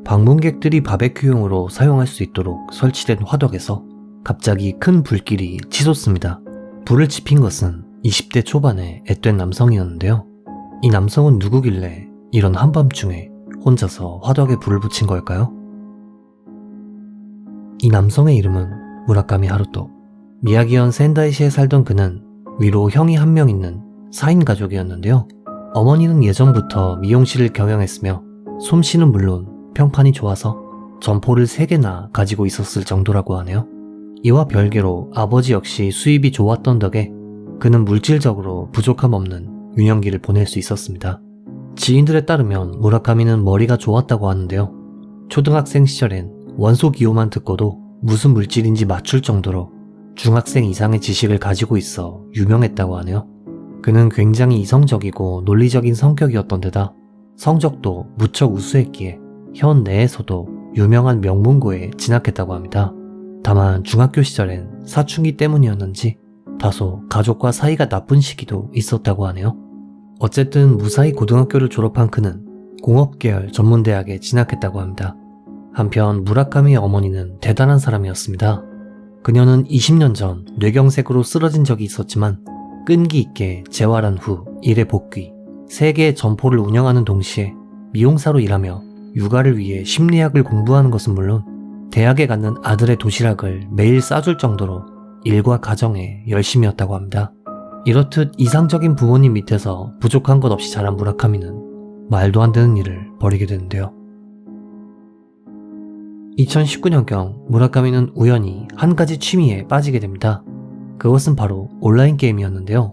방문객들이 바베큐용으로 사용할 수 있도록 설치된 화덕에서 갑자기 큰 불길이 치솟습니다. 불을 지핀 것은 20대 초반의 앳된 남성이었는데요. 이 남성은 누구길래 이런 한밤중에 혼자서 화덕에 불을 붙인 걸까요? 이 남성의 이름은 무라카미 하루토. 미야기현 센다이시에 살던 그는 위로 형이 한 명 있는 4인 가족이었는데요. 어머니는 예전부터 미용실을 경영했으며 솜씨는 물론 평판이 좋아서 점포를 3개나 가지고 있었을 정도라고 하네요. 이와 별개로 아버지 역시 수입이 좋았던 덕에 그는 물질적으로 부족함 없는 유년기를 보낼 수 있었습니다. 지인들에 따르면 무라카미는 머리가 좋았다고 하는데요. 초등학생 시절엔 원소 기호만 듣고도 무슨 물질인지 맞출 정도로 중학생 이상의 지식을 가지고 있어 유명했다고 하네요. 그는 굉장히 이성적이고 논리적인 성격이었던 데다 성적도 무척 우수했기에 현 내에서도 유명한 명문고에 진학했다고 합니다. 다만 중학교 시절엔 사춘기 때문이었는지 다소 가족과 사이가 나쁜 시기도 있었다고 하네요. 어쨌든 무사히 고등학교를 졸업한 그는 공업계열 전문대학에 진학했다고 합니다. 한편 무라카미의 어머니는 대단한 사람이었습니다. 그녀는 20년 전 뇌경색으로 쓰러진 적이 있었지만 끈기 있게 재활한 후 일에 복귀, 3개의 점포를 운영하는 동시에 미용사로 일하며 육아를 위해 심리학을 공부하는 것은 물론 대학에 갖는 아들의 도시락을 매일 싸줄 정도로 일과 가정에 열심이었다고 합니다. 이렇듯 이상적인 부모님 밑에서 부족한 것 없이 자란 무라카미는 말도 안 되는 일을 벌이게 되는데요. 2019년경 무라카미는 우연히 한 가지 취미에 빠지게 됩니다. 그것은 바로 온라인 게임이었는데요.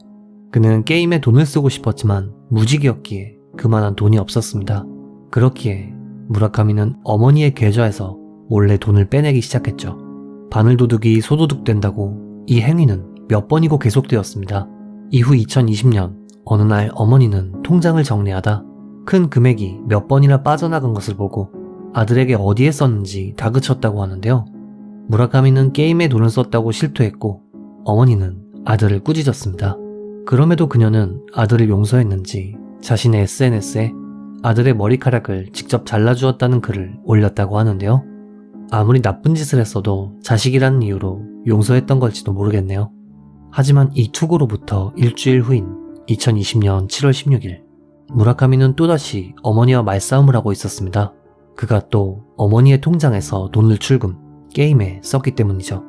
그는 게임에 돈을 쓰고 싶었지만 무직이었기에 그만한 돈이 없었습니다. 그렇기에 무라카미는 어머니의 계좌에서 몰래 돈을 빼내기 시작했죠. 바늘도둑이 소도둑된다고 이 행위는 몇 번이고 계속되었습니다. 이후 2020년 어느 날 어머니는 통장을 정리하다 큰 금액이 몇 번이나 빠져나간 것을 보고 아들에게 어디에 썼는지 다그쳤다고 하는데요. 무라카미는 게임에 돈을 썼다고 실토했고 어머니는 아들을 꾸짖었습니다. 그럼에도 그녀는 아들을 용서했는지 자신의 SNS에 아들의 머리카락을 직접 잘라주었다는 글을 올렸다고 하는데요. 아무리 나쁜 짓을 했어도 자식이라는 이유로 용서했던 걸지도 모르겠네요. 하지만 이 투고로부터 일주일 후인 2020년 7월 16일 무라카미는 또다시 어머니와 말싸움을 하고 있었습니다. 그가 또 어머니의 통장에서 돈을 출금, 게임에 썼기 때문이죠.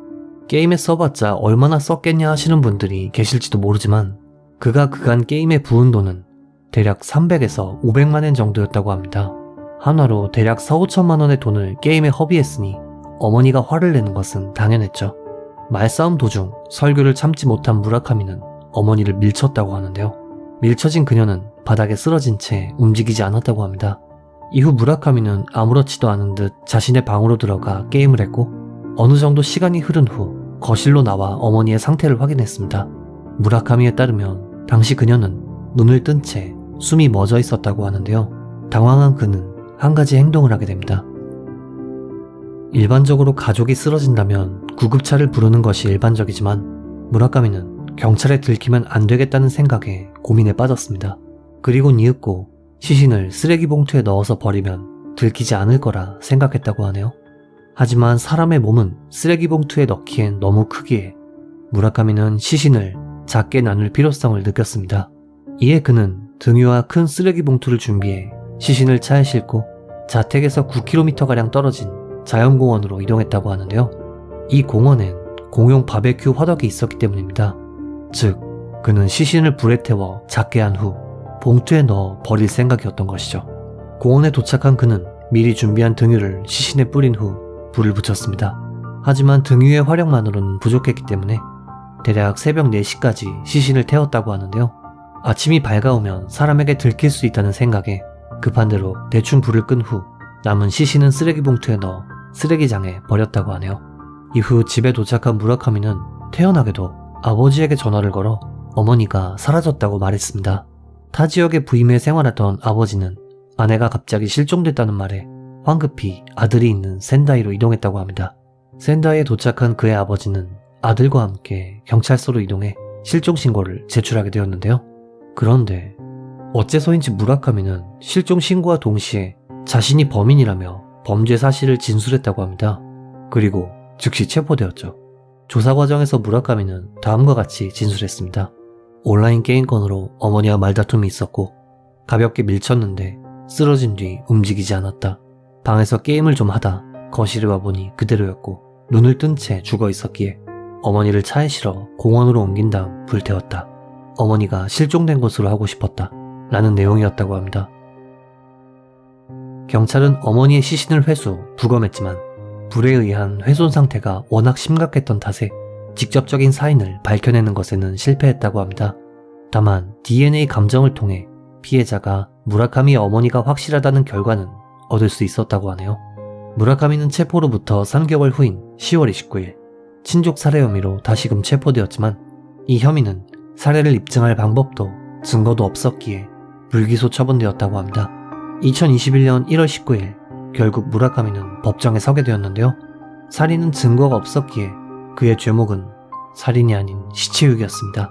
게임에 써봤자 얼마나 썼겠냐 하시는 분들이 계실지도 모르지만 그가 그간 게임에 부은 돈은 대략 300에서 500만엔 정도였다고 합니다. 한화로 대략 4, 5천만 원의 돈을 게임에 허비했으니 어머니가 화를 내는 것은 당연했죠. 말싸움 도중 설교를 참지 못한 무라카미는 어머니를 밀쳤다고 하는데요. 밀쳐진 그녀는 바닥에 쓰러진 채 움직이지 않았다고 합니다. 이후 무라카미는 아무렇지도 않은 듯 자신의 방으로 들어가 게임을 했고 어느 정도 시간이 흐른 후 거실로 나와 어머니의 상태를 확인했습니다. 무라카미에 따르면 당시 그녀는 눈을 뜬 채 숨이 멎어 있었다고 하는데요. 당황한 그는 한 가지 행동을 하게 됩니다. 일반적으로 가족이 쓰러진다면 구급차를 부르는 것이 일반적이지만 무라카미는 경찰에 들키면 안 되겠다는 생각에 고민에 빠졌습니다. 그리고 뉘웃고 시신을 쓰레기 봉투에 넣어서 버리면 들키지 않을 거라 생각했다고 하네요. 하지만 사람의 몸은 쓰레기 봉투에 넣기엔 너무 크기에 무라카미는 시신을 작게 나눌 필요성을 느꼈습니다. 이에 그는 등유와 큰 쓰레기 봉투를 준비해 시신을 차에 싣고 자택에서 9km가량 떨어진 자연공원으로 이동했다고 하는데요. 이 공원엔 공용 바베큐 화덕이 있었기 때문입니다. 즉, 그는 시신을 불에 태워 작게 한 후 봉투에 넣어 버릴 생각이었던 것이죠. 공원에 도착한 그는 미리 준비한 등유를 시신에 뿌린 후 불을 붙였습니다. 하지만 등유의 화력만으로는 부족했기 때문에 대략 새벽 4시까지 시신을 태웠다고 하는데요. 아침이 밝아오면 사람에게 들킬 수 있다는 생각에 급한 대로 대충 불을 끈 후 남은 시신은 쓰레기 봉투에 넣어 쓰레기장에 버렸다고 하네요. 이후 집에 도착한 무라카미는 태연하게도 아버지에게 전화를 걸어 어머니가 사라졌다고 말했습니다. 타 지역에 부임해 생활하던 아버지는 아내가 갑자기 실종됐다는 말에 황급히 아들이 있는 센다이로 이동했다고 합니다. 센다이에 도착한 그의 아버지는 아들과 함께 경찰서로 이동해 실종 신고를 제출하게 되었는데요. 그런데 어째서인지 무라카미는 실종 신고와 동시에 자신이 범인이라며 범죄 사실을 진술했다고 합니다. 그리고 즉시 체포되었죠. 조사 과정에서 무라카미는 다음과 같이 진술했습니다. 온라인 게임건으로 어머니와 말다툼이 있었고 가볍게 밀쳤는데 쓰러진 뒤 움직이지 않았다. 방에서 게임을 좀 하다 거실에 와보니 그대로였고 눈을 뜬 채 죽어 있었기에 어머니를 차에 실어 공원으로 옮긴 다음 불태웠다. 어머니가 실종된 것으로 하고 싶었다. 라는 내용이었다고 합니다. 경찰은 어머니의 시신을 회수, 부검했지만 불에 의한 훼손 상태가 워낙 심각했던 탓에 직접적인 사인을 밝혀내는 것에는 실패했다고 합니다. 다만 DNA 감정을 통해 피해자가 무라카미의 어머니가 확실하다는 결과는 얻을 수 있었다고 하네요. 무라카미는 체포로부터 3개월 후인 10월 29일 친족 살해 혐의로 다시금 체포되었지만 이 혐의는 살해를 입증할 방법도 증거도 없었기에 불기소 처분되었다고 합니다. 2021년 1월 19일 결국 무라카미는 법정에 서게 되었는데요. 살인은 증거가 없었기에 그의 죄목은 살인이 아닌 시체유기였습니다.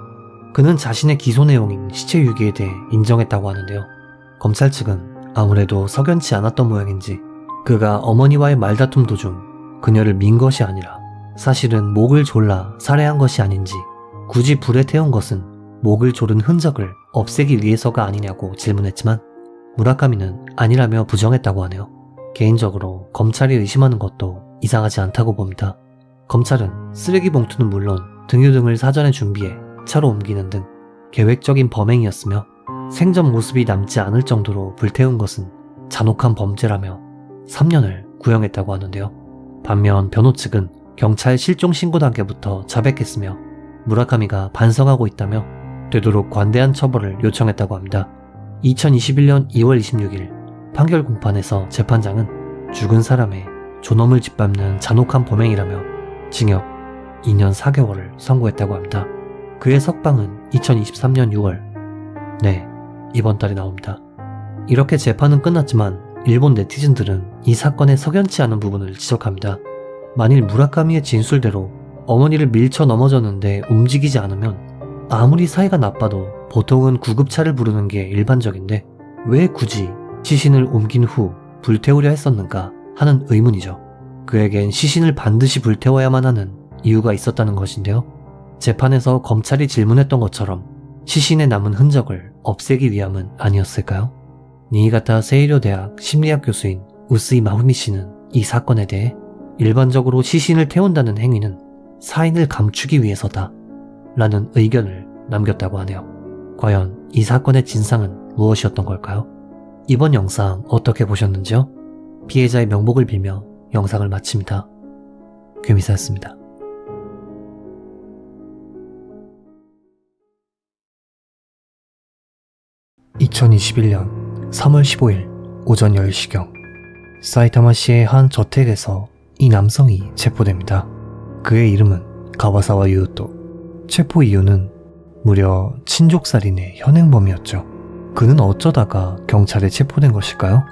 그는 자신의 기소 내용인 시체유기에 대해 인정했다고 하는데요. 검찰 측은 아무래도 석연치 않았던 모양인지 그가 어머니와의 말다툼 도중 그녀를 민 것이 아니라 사실은 목을 졸라 살해한 것이 아닌지 굳이 불에 태운 것은 목을 조른 흔적을 없애기 위해서가 아니냐고 질문했지만 무라카미는 아니라며 부정했다고 하네요. 개인적으로 검찰이 의심하는 것도 이상하지 않다고 봅니다. 검찰은 쓰레기 봉투는 물론 등유 등을 사전에 준비해 차로 옮기는 등 계획적인 범행이었으며 생전 모습이 남지 않을 정도로 불태운 것은 잔혹한 범죄라며 3년을 구형했다고 하는데요. 반면 변호 측은 경찰 실종 신고 단계부터 자백했으며 무라카미가 반성하고 있다며 되도록 관대한 처벌을 요청했다고 합니다. 2021년 2월 26일 판결 공판에서 재판장은 죽은 사람의 존엄을 짓밟는 잔혹한 범행이라며 징역 2년 4개월을 선고했다고 합니다. 그의 석방은 2023년 6월, 이번 달에 나옵니다. 이렇게 재판은 끝났지만 일본 네티즌들은 이 사건의 석연치 않은 부분을 지적합니다. 만일 무라카미의 진술대로 어머니를 밀쳐 넘어졌는데 움직이지 않으면 아무리 사이가 나빠도 보통은 구급차를 부르는 게 일반적인데 왜 굳이 시신을 옮긴 후 불태우려 했었는가 하는 의문이죠. 그에겐 시신을 반드시 불태워야만 하는 이유가 있었다는 것인데요. 재판에서 검찰이 질문했던 것처럼 시신에 남은 흔적을 없애기 위함은 아니었을까요? 니이가타 세이료 대학 심리학 교수인 우스이 마후미 씨는 이 사건에 대해 일반적으로 시신을 태운다는 행위는 사인을 감추기 위해서다 라는 의견을 남겼다고 하네요. 과연 이 사건의 진상은 무엇이었던 걸까요? 이번 영상 어떻게 보셨는지요? 피해자의 명복을 빌며 영상을 마칩니다. 괴미사였습니다. (2021년 3월 15일) 오전 10시경 사이타마시의 한 저택에서 이 남성이 체포됩니다. 그의 이름은 가와사와 유토. 체포 이유는 무려 친족살인의 현행범이었죠. 그는 어쩌다가 경찰에 체포된 것일까요?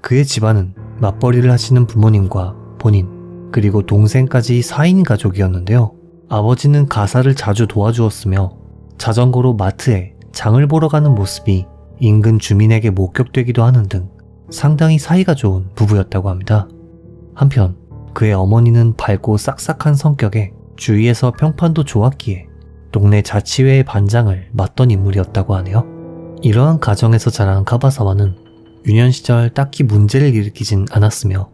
그의 집안은 맞벌이를 하시는 부모님과 본인, 그리고 동생까지 4인 가족이었는데요. 아버지는 가사를 자주 도와주었으며 자전거로 마트에 장을 보러 가는 모습이 인근 주민에게 목격되기도 하는 등 상당히 사이가 좋은 부부였다고 합니다. 한편 그의 어머니는 밝고 싹싹한 성격에 주위에서 평판도 좋았기에 동네 자치회의 반장을 맡던 인물이었다고 하네요. 이러한 가정에서 자란 카바사와는 유년 시절 딱히 문제를 일으키진 않았으며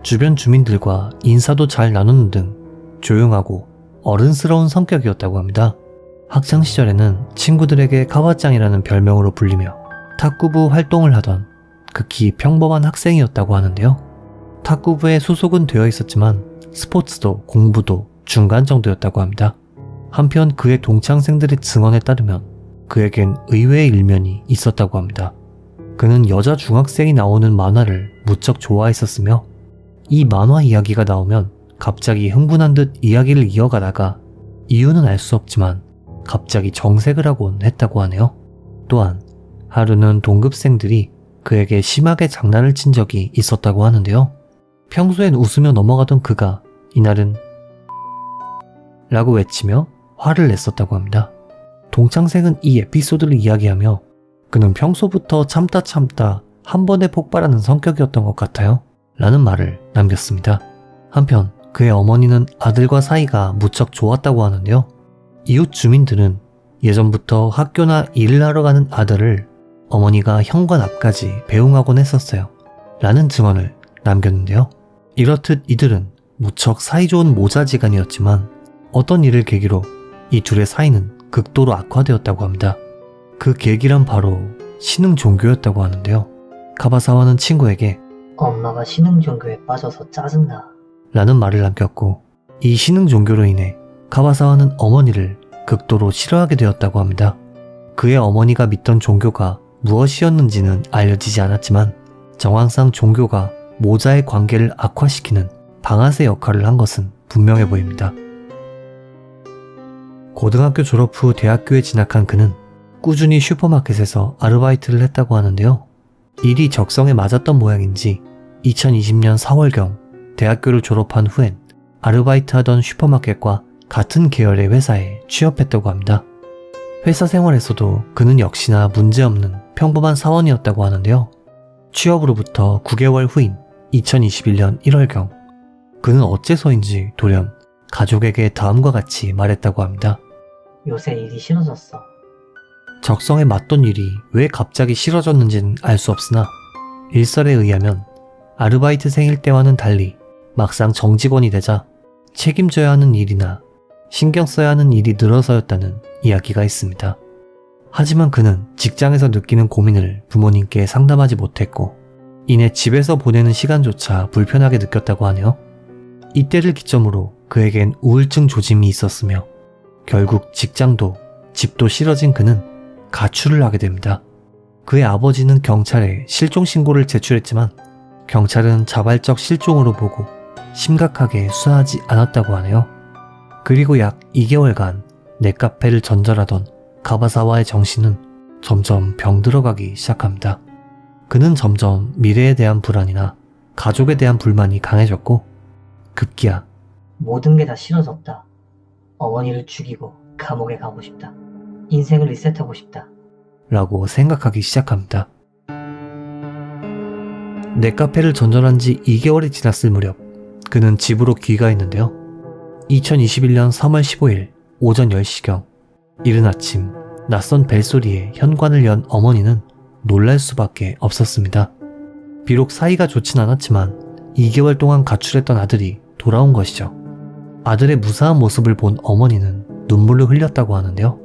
주변 주민들과 인사도 잘 나누는 등 조용하고 어른스러운 성격이었다고 합니다. 학창 시절에는 친구들에게 카와짱이라는 별명으로 불리며 탁구부 활동을 하던 극히 평범한 학생이었다고 하는데요. 탁구부에 소속은 되어 있었지만 스포츠도 공부도 중간 정도였다고 합니다. 한편 그의 동창생들의 증언에 따르면 그에겐 의외의 일면이 있었다고 합니다. 그는 여자 중학생이 나오는 만화를 무척 좋아했었으며 이 만화 이야기가 나오면 갑자기 흥분한 듯 이야기를 이어가다가 이유는 알 수 없지만 갑자기 정색을 하곤 했다고 하네요. 또한 하루는 동급생들이 그에게 심하게 장난을 친 적이 있었다고 하는데요. 평소엔 웃으며 넘어가던 그가 이날은 라고 외치며 화를 냈었다고 합니다. 동창생은 이 에피소드를 이야기하며 그는 평소부터 참다 한 번에 폭발하는 성격이었던 것 같아요 라는 말을 남겼습니다. 한편 그의 어머니는 아들과 사이가 무척 좋았다고 하는데요. 이웃 주민들은 예전부터 학교나 일을 하러 가는 아들을 어머니가 현관 앞까지 배웅하곤 했었어요 라는 증언을 남겼는데요. 이렇듯 이들은 무척 사이좋은 모자지간이었지만 어떤 일을 계기로 이 둘의 사이는 극도로 악화되었다고 합니다. 그 계기란 바로 신흥 종교였다고 하는데요. 카바사와는 친구에게 엄마가 신흥 종교에 빠져서 짜증나 라는 말을 남겼고 이 신흥 종교로 인해 카바사와는 어머니를 극도로 싫어하게 되었다고 합니다. 그의 어머니가 믿던 종교가 무엇이었는지는 알려지지 않았지만 정황상 종교가 모자의 관계를 악화시키는 방아쇠 역할을 한 것은 분명해 보입니다. 고등학교 졸업 후 대학교에 진학한 그는 꾸준히 슈퍼마켓에서 아르바이트를 했다고 하는데요. 일이 적성에 맞았던 모양인지 2020년 4월경 대학교를 졸업한 후엔 아르바이트하던 슈퍼마켓과 같은 계열의 회사에 취업했다고 합니다. 회사 생활에서도 그는 역시나 문제없는 평범한 사원이었다고 하는데요. 취업으로부터 9개월 후인 2021년 1월경 그는 어째서인지 돌연 가족에게 다음과 같이 말했다고 합니다. 요새 일이 싫어졌어. 적성에 맞던 일이 왜 갑자기 싫어졌는지는 알 수 없으나 일설에 의하면 아르바이트생일 때와는 달리 막상 정직원이 되자 책임져야 하는 일이나 신경 써야 하는 일이 늘어서였다는 이야기가 있습니다. 하지만 그는 직장에서 느끼는 고민을 부모님께 상담하지 못했고 이내 집에서 보내는 시간조차 불편하게 느꼈다고 하네요. 이때를 기점으로 그에겐 우울증 조짐이 있었으며 결국 직장도 집도 싫어진 그는 가출을 하게 됩니다. 그의 아버지는 경찰에 실종 신고를 제출했지만 경찰은 자발적 실종으로 보고 심각하게 수사하지 않았다고 하네요. 그리고 약 2개월간 넷카페를 전전하던 가바사와의 정신은 점점 병들어가기 시작합니다. 그는 점점 미래에 대한 불안이나 가족에 대한 불만이 강해졌고 급기야 모든 게 다 싫어졌다. 어머니를 죽이고 감옥에 가고 싶다. 인생을 리셋하고 싶다. 라고 생각하기 시작합니다. 넷카페를 전전한 지 2개월이 지났을 무렵 그는 집으로 귀가했는데요. 2021년 3월 15일 오전 10시경 이른 아침 낯선 벨소리에 현관을 연 어머니는 놀랄 수밖에 없었습니다. 비록 사이가 좋진 않았지만 2개월 동안 가출했던 아들이 돌아온 것이죠. 아들의 무사한 모습을 본 어머니는 눈물을 흘렸다고 하는데요.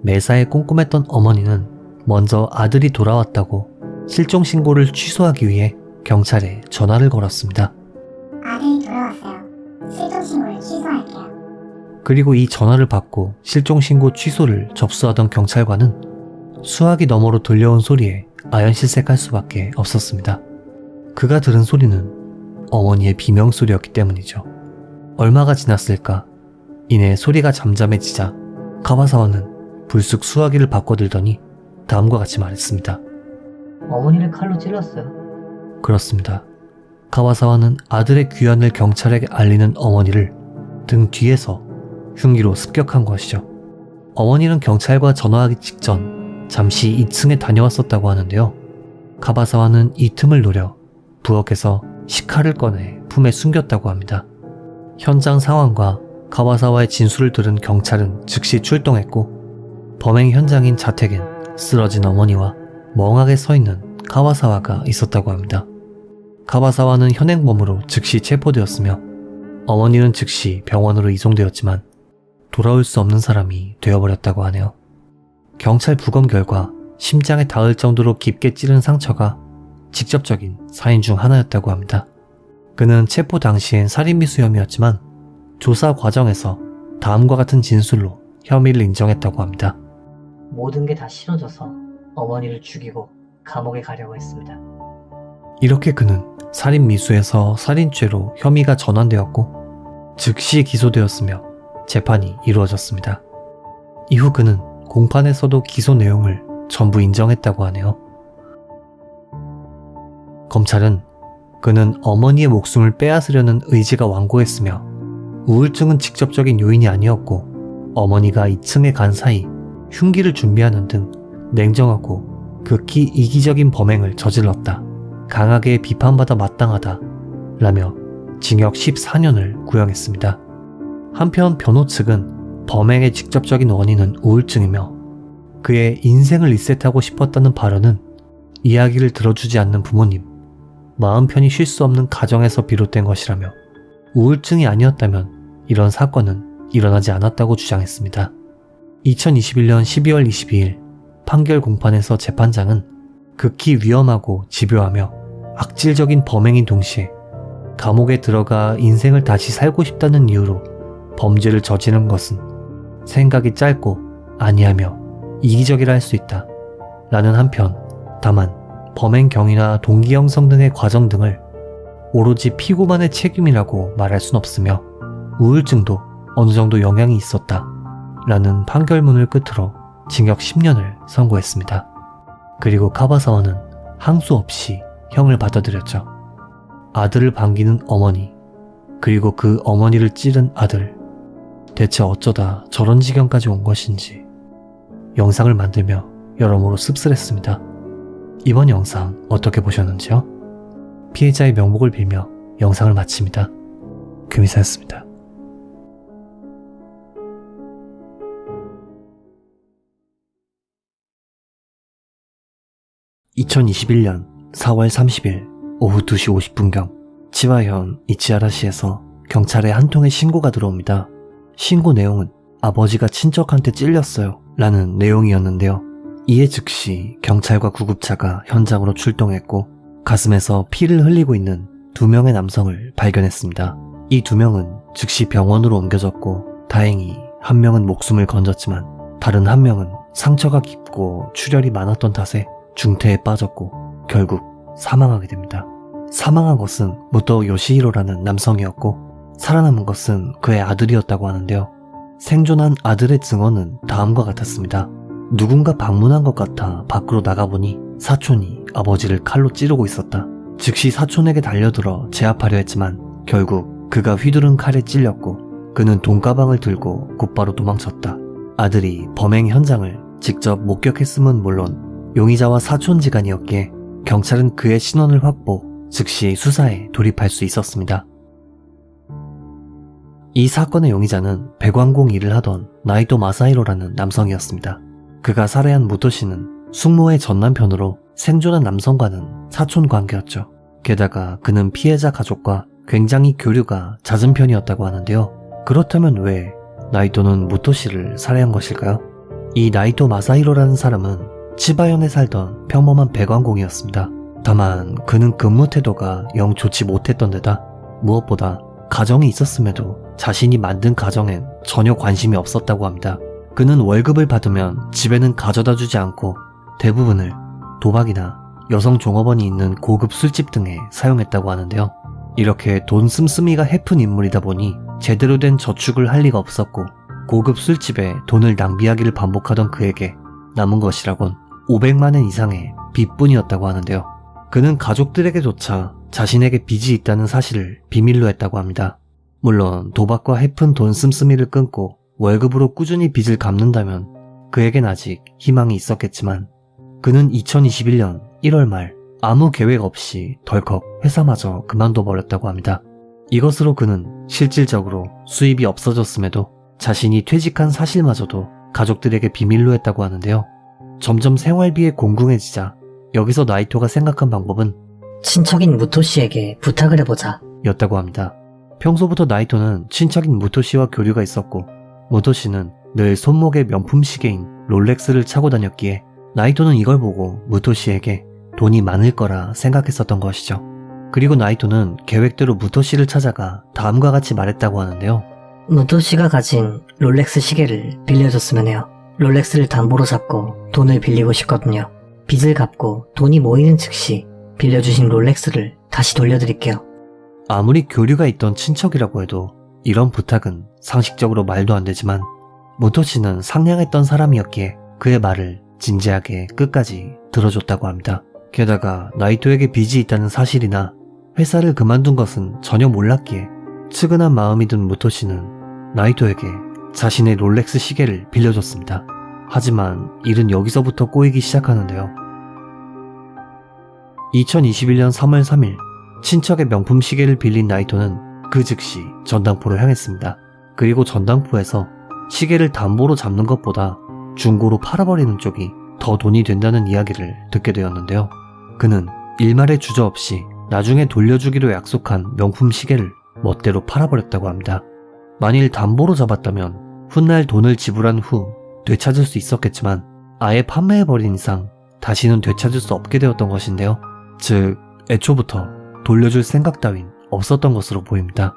매사에 꼼꼼했던 어머니는 먼저 아들이 돌아왔다고 실종 신고를 취소하기 위해 경찰에 전화를 걸었습니다. 아들이 돌아왔어요. 실종 신고를 취소할게요. 그리고 이 전화를 받고 실종 신고 취소를 접수하던 경찰관은 수화기 너머로 들려온 소리에 아연실색할 수밖에 없었습니다. 그가 들은 소리는 어머니의 비명소리였기 때문이죠. 얼마가 지났을까? 이내 소리가 잠잠해지자 가바사와는 불쑥 수화기를 바꿔들더니 다음과 같이 말했습니다. 어머니를 칼로 찔렀어요. 그렇습니다. 가와사와는 아들의 귀환을 경찰에게 알리는 어머니를 등 뒤에서 흉기로 습격한 것이죠. 어머니는 경찰과 전화하기 직전 잠시 2층에 다녀왔었다고 하는데요. 가바사와는 이 틈을 노려 부엌에서 식칼을 꺼내 품에 숨겼다고 합니다. 현장 상황과 가와사와의 진술을 들은 경찰은 즉시 출동했고 범행 현장인 자택엔 쓰러진 어머니와 멍하게 서 있는 가와사와가 있었다고 합니다. 가와사와는 현행범으로 즉시 체포되었으며 어머니는 즉시 병원으로 이송되었지만 돌아올 수 없는 사람이 되어버렸다고 하네요. 경찰 부검 결과 심장에 닿을 정도로 깊게 찌른 상처가 직접적인 사인 중 하나였다고 합니다. 그는 체포 당시엔 살인미수혐의였지만 조사 과정에서 다음과 같은 진술로 혐의를 인정했다고 합니다. 모든 게 다 싫어져서 어머니를 죽이고 감옥에 가려고 했습니다. 이렇게 그는 살인미수에서 살인죄로 혐의가 전환되었고 즉시 기소되었으며 재판이 이루어졌습니다. 이후 그는 공판에서도 기소 내용을 전부 인정했다고 하네요. 검찰은 그는 어머니의 목숨을 빼앗으려는 의지가 완고했으며 우울증은 직접적인 요인이 아니었고 어머니가 2층에 간 사이 흉기를 준비하는 등 냉정하고 극히 이기적인 범행을 저질렀다. 강하게 비판받아 마땅하다. 라며 징역 14년을 구형했습니다. 한편 변호 측은 범행의 직접적인 원인은 우울증이며 그의 인생을 리셋하고 싶었다는 발언은 이야기를 들어주지 않는 부모님, 마음 편히 쉴 수 없는 가정에서 비롯된 것이라며 우울증이 아니었다면 이런 사건은 일어나지 않았다고 주장했습니다. 2021년 12월 22일 판결 공판에서 재판장은 극히 위험하고 집요하며 악질적인 범행인 동시에 감옥에 들어가 인생을 다시 살고 싶다는 이유로 범죄를 저지른 것은 생각이 짧고 아니하며 이기적이라 할 수 있다. 라는 한편 다만 범행 경위나 동기 형성 등의 과정 등을 오로지 피고만의 책임이라고 말할 순 없으며 우울증도 어느 정도 영향이 있었다. 라는 판결문을 끝으로 징역 10년을 선고했습니다. 그리고 카바사와는 항소 없이 형을 받아들였죠. 아들을 반기는 어머니, 그리고 그 어머니를 찌른 아들. 대체 어쩌다 저런 지경까지 온 것인지 영상을 만들며 여러모로 씁쓸했습니다. 이번 영상 어떻게 보셨는지요? 피해자의 명복을 빌며 영상을 마칩니다. 금이사였습니다. (2021년 4월 30일) 오후 2시 50분경 치와현 이치하라시에서 경찰에 한 통의 신고가 들어옵니다. 신고 내용은 아버지가 친척한테 찔렸어요 라는 내용이었는데요. 이에 즉시 경찰과 구급차가 현장으로 출동했고 가슴에서 피를 흘리고 있는 2명의 남성을 발견했습니다. 이 2명은 즉시 병원으로 옮겨졌고 다행히 1명은 목숨을 건졌지만 다른 1명은 상처가 깊고 출혈이 많았던 탓에 중태에 빠졌고 결국 사망하게 됩니다. 사망한 것은 무토 요시히로라는 남성이었고 살아남은 것은 그의 아들이었다고 하는데요. 생존한 아들의 증언은 다음과 같았습니다. 누군가 방문한 것 같아 밖으로 나가보니 사촌이 아버지를 칼로 찌르고 있었다. 즉시 사촌에게 달려들어 제압하려 했지만 결국 그가 휘두른 칼에 찔렸고 그는 돈가방을 들고 곧바로 도망쳤다. 아들이 범행 현장을 직접 목격했음은 물론 용의자와 사촌지간이었기에 경찰은 그의 신원을 확보, 즉시 수사에 돌입할 수 있었습니다. 이 사건의 용의자는 배관공 일을 하던 나이토 마사히로라는 남성이었습니다. 그가 살해한 무토씨는 숙모의 전남편으로 생존한 남성과는 사촌 관계였죠. 게다가 그는 피해자 가족과 굉장히 교류가 잦은 편이었다고 하는데요. 그렇다면 왜 나이토는 무토씨를 살해한 것일까요? 이 나이토 마사히로라는 사람은 치바현에 살던 평범한 배관공이었습니다. 다만 그는 근무 태도가 영 좋지 못했던 데다 무엇보다 가정이 있었음에도 자신이 만든 가정엔 전혀 관심이 없었다고 합니다. 그는 월급을 받으면 집에는 가져다 주지 않고 대부분을 도박이나 여성 종업원이 있는 고급 술집 등에 사용했다고 하는데요. 이렇게 돈 씀씀이가 해픈 인물이다 보니 제대로 된 저축을 할 리가 없었고 고급 술집에 돈을 낭비하기를 반복하던 그에게 남은 것이라곤 500만엔 이상의 빚뿐이었다고 하는데요. 그는 가족들에게조차 자신에게 빚이 있다는 사실을 비밀로 했다고 합니다. 물론 도박과 해픈 돈 씀씀이를 끊고 월급으로 꾸준히 빚을 갚는다면 그에겐 아직 희망이 있었겠지만 그는 2021년 1월 말 아무 계획 없이 덜컥 회사마저 그만둬버렸다고 합니다. 이것으로 그는 실질적으로 수입이 없어졌음에도 자신이 퇴직한 사실마저도 가족들에게 비밀로 했다고 하는데요. 점점 생활비에 공공해지자 여기서 나이토가 생각한 방법은 친척인 무토씨에게 부탁을 해보자. 였다고 합니다. 평소부터 나이토는 친척인 무토씨와 교류가 있었고 무토씨는 늘 손목에 명품 시계인 롤렉스를 차고 다녔기에 나이토는 이걸 보고 무토씨에게 돈이 많을 거라 생각했었던 것이죠. 그리고 나이토는 계획대로 무토씨를 찾아가 다음과 같이 말했다고 하는데요. 무토씨가 가진 롤렉스 시계를 빌려줬으면 해요. 롤렉스를 담보로 잡고 돈을 빌리고 싶거든요. 빚을 갚고 돈이 모이는 즉시 빌려주신 롤렉스를 다시 돌려드릴게요. 아무리 교류가 있던 친척이라고 해도 이런 부탁은 상식적으로 말도 안 되지만 무토씨는 상냥했던 사람이었기에 그의 말을 진지하게 끝까지 들어줬다고 합니다. 게다가 나이토에게 빚이 있다는 사실이나 회사를 그만둔 것은 전혀 몰랐기에 측은한 마음이 든 무토씨는 나이토에게 자신의 롤렉스 시계를 빌려줬습니다. 하지만 일은 여기서부터 꼬이기 시작하는데요. 2021년 3월 3일 친척의 명품 시계를 빌린 나이토는 그 즉시 전당포로 향했습니다. 그리고 전당포에서 시계를 담보로 잡는 것보다 중고로 팔아버리는 쪽이 더 돈이 된다는 이야기를 듣게 되었는데요. 그는 일말의 주저없이 나중에 돌려주기로 약속한 명품 시계를 멋대로 팔아버렸다고 합니다. 만일 담보로 잡았다면 훗날 돈을 지불한 후 되찾을 수 있었겠지만 아예 판매해버린 이상 다시는 되찾을 수 없게 되었던 것인데요. 즉 애초부터 돌려줄 생각 따윈 없었던 것으로 보입니다.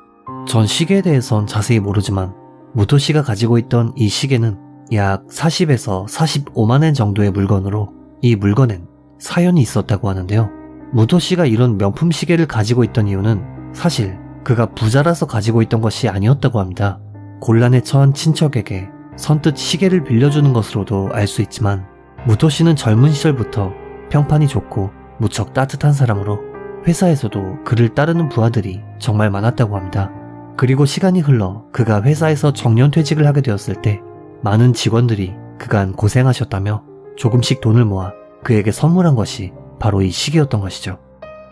전 시계에 대해선 자세히 모르지만 무토씨가 가지고 있던 이 시계는 약 40에서 45만엔 정도의 물건으로 이 물건엔 사연이 있었다고 하는데요. 무토씨가 이런 명품 시계를 가지고 있던 이유는 사실 그가 부자라서 가지고 있던 것이 아니었다고 합니다. 곤란에 처한 친척에게 선뜻 시계를 빌려주는 것으로도 알 수 있지만 무토씨는 젊은 시절부터 평판이 좋고 무척 따뜻한 사람으로 회사에서도 그를 따르는 부하들이 정말 많았다고 합니다. 그리고 시간이 흘러 그가 회사에서 정년퇴직을 하게 되었을 때 많은 직원들이 그간 고생하셨다며 조금씩 돈을 모아 그에게 선물한 것이 바로 이 시계였던 것이죠.